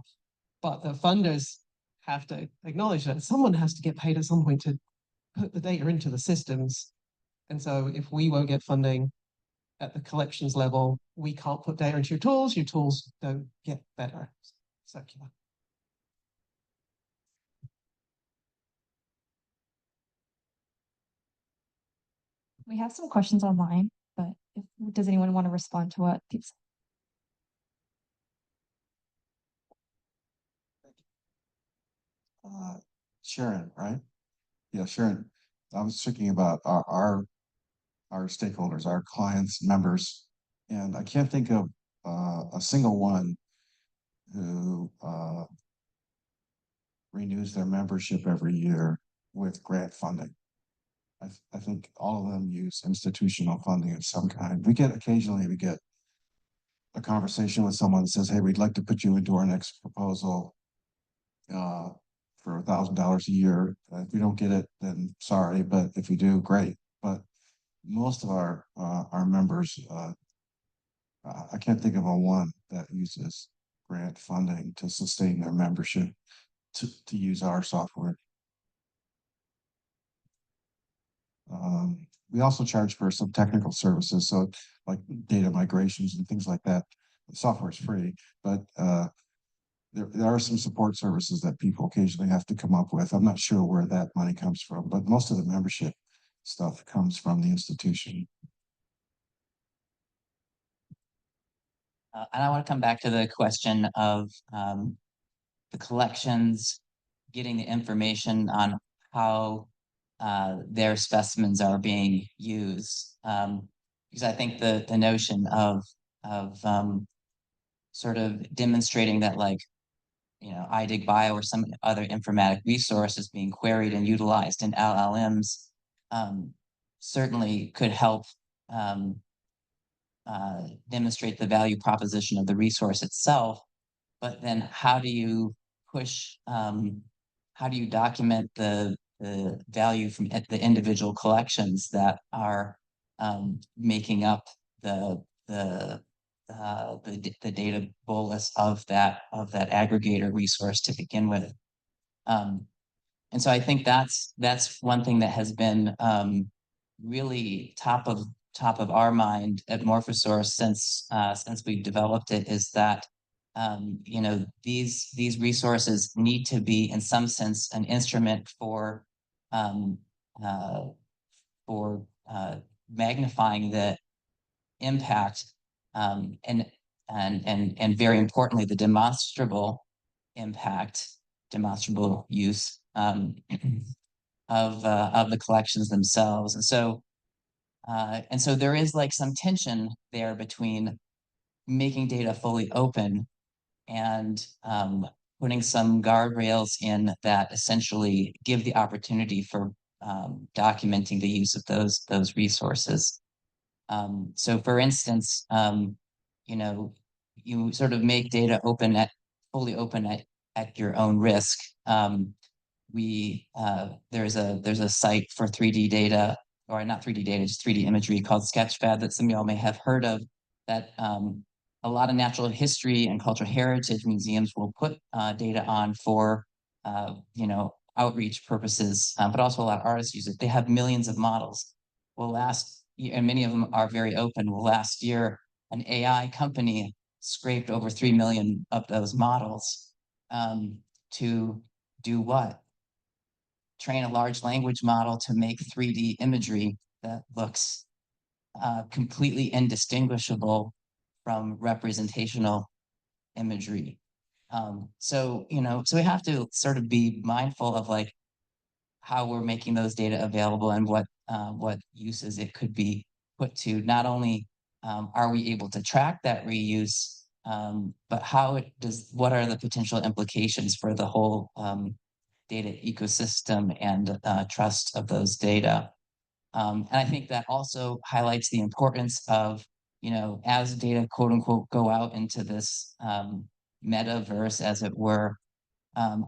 but the funders have to acknowledge that someone has to get paid at some point to put the data into the systems. And so if we won't get funding at the collections level, we can't put data into your tools don't get better. Circular. We have some questions online, but does anyone want to respond to what people said? Sharon, right? Yeah, Sharon. I was thinking about our stakeholders, our clients, members, and I can't think of a single one who renews their membership every year with grant funding. I think all of them use institutional funding of some kind. Occasionally we get a conversation with someone that says, hey, we'd like to put you into our next proposal for $1,000 a year. If we don't get it, then sorry, but if we do, great. But most of our members, I can't think of a one that uses grant funding to sustain their membership to use our software. We also charge for some technical services, so like data migrations and things like that. The software is free, but there are some support services that people occasionally have to come up with. I'm not sure where that money comes from, but most of the membership stuff comes from the institution. And I want to come back to the question of the collections, getting the information on how their specimens are being used. Because I think the notion of sort of demonstrating that, like, iDigBio or some other informatic resource is being queried and utilized in LLMs certainly could help demonstrate the value proposition of the resource itself. But then how do you push, how do you document the value from the individual collections that are making up the the data bolus of that aggregator resource to begin with. And so I think that's one thing that has been really top of our mind at MorphoSource since we developed it, is that these resources need to be in some sense an instrument for magnifying the impact and very importantly the demonstrable impact, demonstrable use of the collections themselves. And so there is like some tension there between making data fully open and putting some guardrails in that essentially give the opportunity for documenting the use of those resources. So for instance, you sort of make data fully open at your own risk. There's a site for 3D data, or not 3D data, just 3D imagery called Sketchpad that some of y'all may have heard of, that a lot of natural history and cultural heritage museums will put data on for outreach purposes, but also a lot of artists use it. They have millions of models. Well, and many of them are very open. Well, last year, an AI company scraped over 3 million of those models to do what? Train a large language model to make 3D imagery that looks completely indistinguishable from representational imagery. So we have to sort of be mindful of like how we're making those data available and what uses it could be put to. Not only are we able to track that reuse, but what are the potential implications for the whole data ecosystem and trust of those data. And I think that also highlights the importance of, as data quote unquote go out into this metaverse, as it were,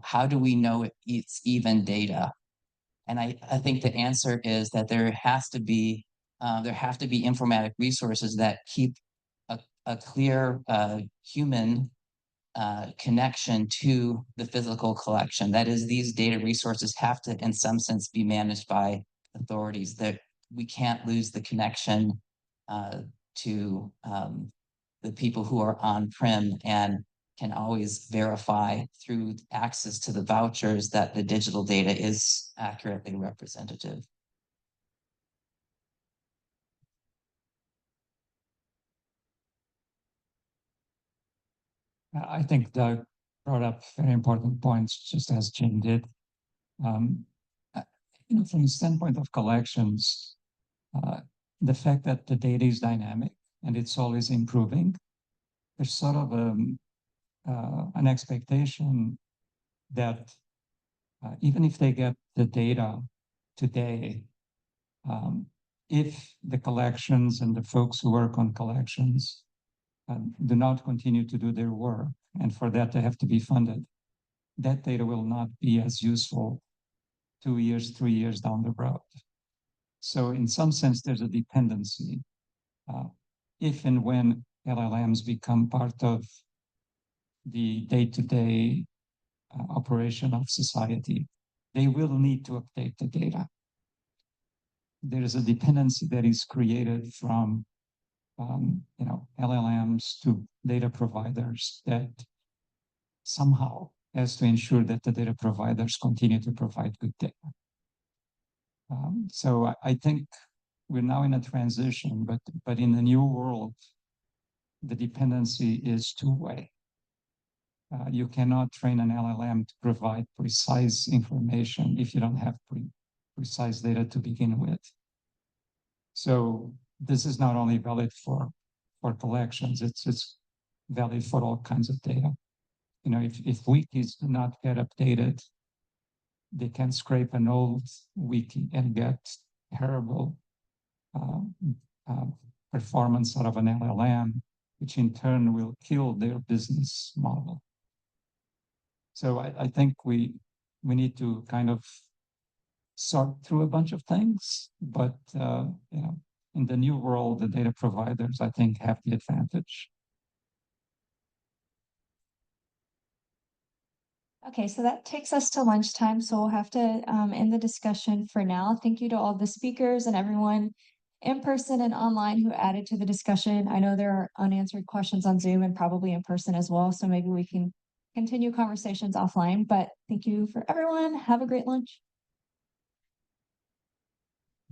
how do we know it's even data? And I think the answer is that there have to be informatic resources that keep a clear human connection to the physical collection. That is, these data resources have to, in some sense, be managed by authorities. That we can't lose the connection to the people who are on-prem and can always verify through access to the vouchers that the digital data is accurately representative. I think Doug brought up very important points, just as Jim did. From the standpoint of collections, the fact that the data is dynamic and it's always improving, there's sort of an expectation that even if they get the data today, if the collections and the folks who work on collections do not continue to do their work, and for that they have to be funded, that data will not be as useful 2 years, 3 years down the road. So in some sense, there's a dependency. If and when LLMs become part of the day-to-day operation of society, they will need to update the data. There is a dependency that is created from LLMs to data providers that somehow has to ensure that the data providers continue to provide good data. So I think we're now in a transition, but in the new world, the dependency is two-way. You cannot train an LLM to provide precise information if you don't have precise data to begin with. So this is not only valid for collections, it's valid for all kinds of data. If wikis do not get updated, they can scrape an old wiki and get terrible performance out of an LLM, which in turn will kill their business model. So I think we need to kind of sort through a bunch of things, but in the new world, the data providers, I think, have the advantage Okay, so that takes us to lunchtime, so we'll have to end the discussion for now. Thank you to all the speakers and everyone in person and online who added to the discussion. I know there are unanswered questions on Zoom and probably in person as well, so maybe we can continue conversations offline, but thank you for everyone. Have a great lunch.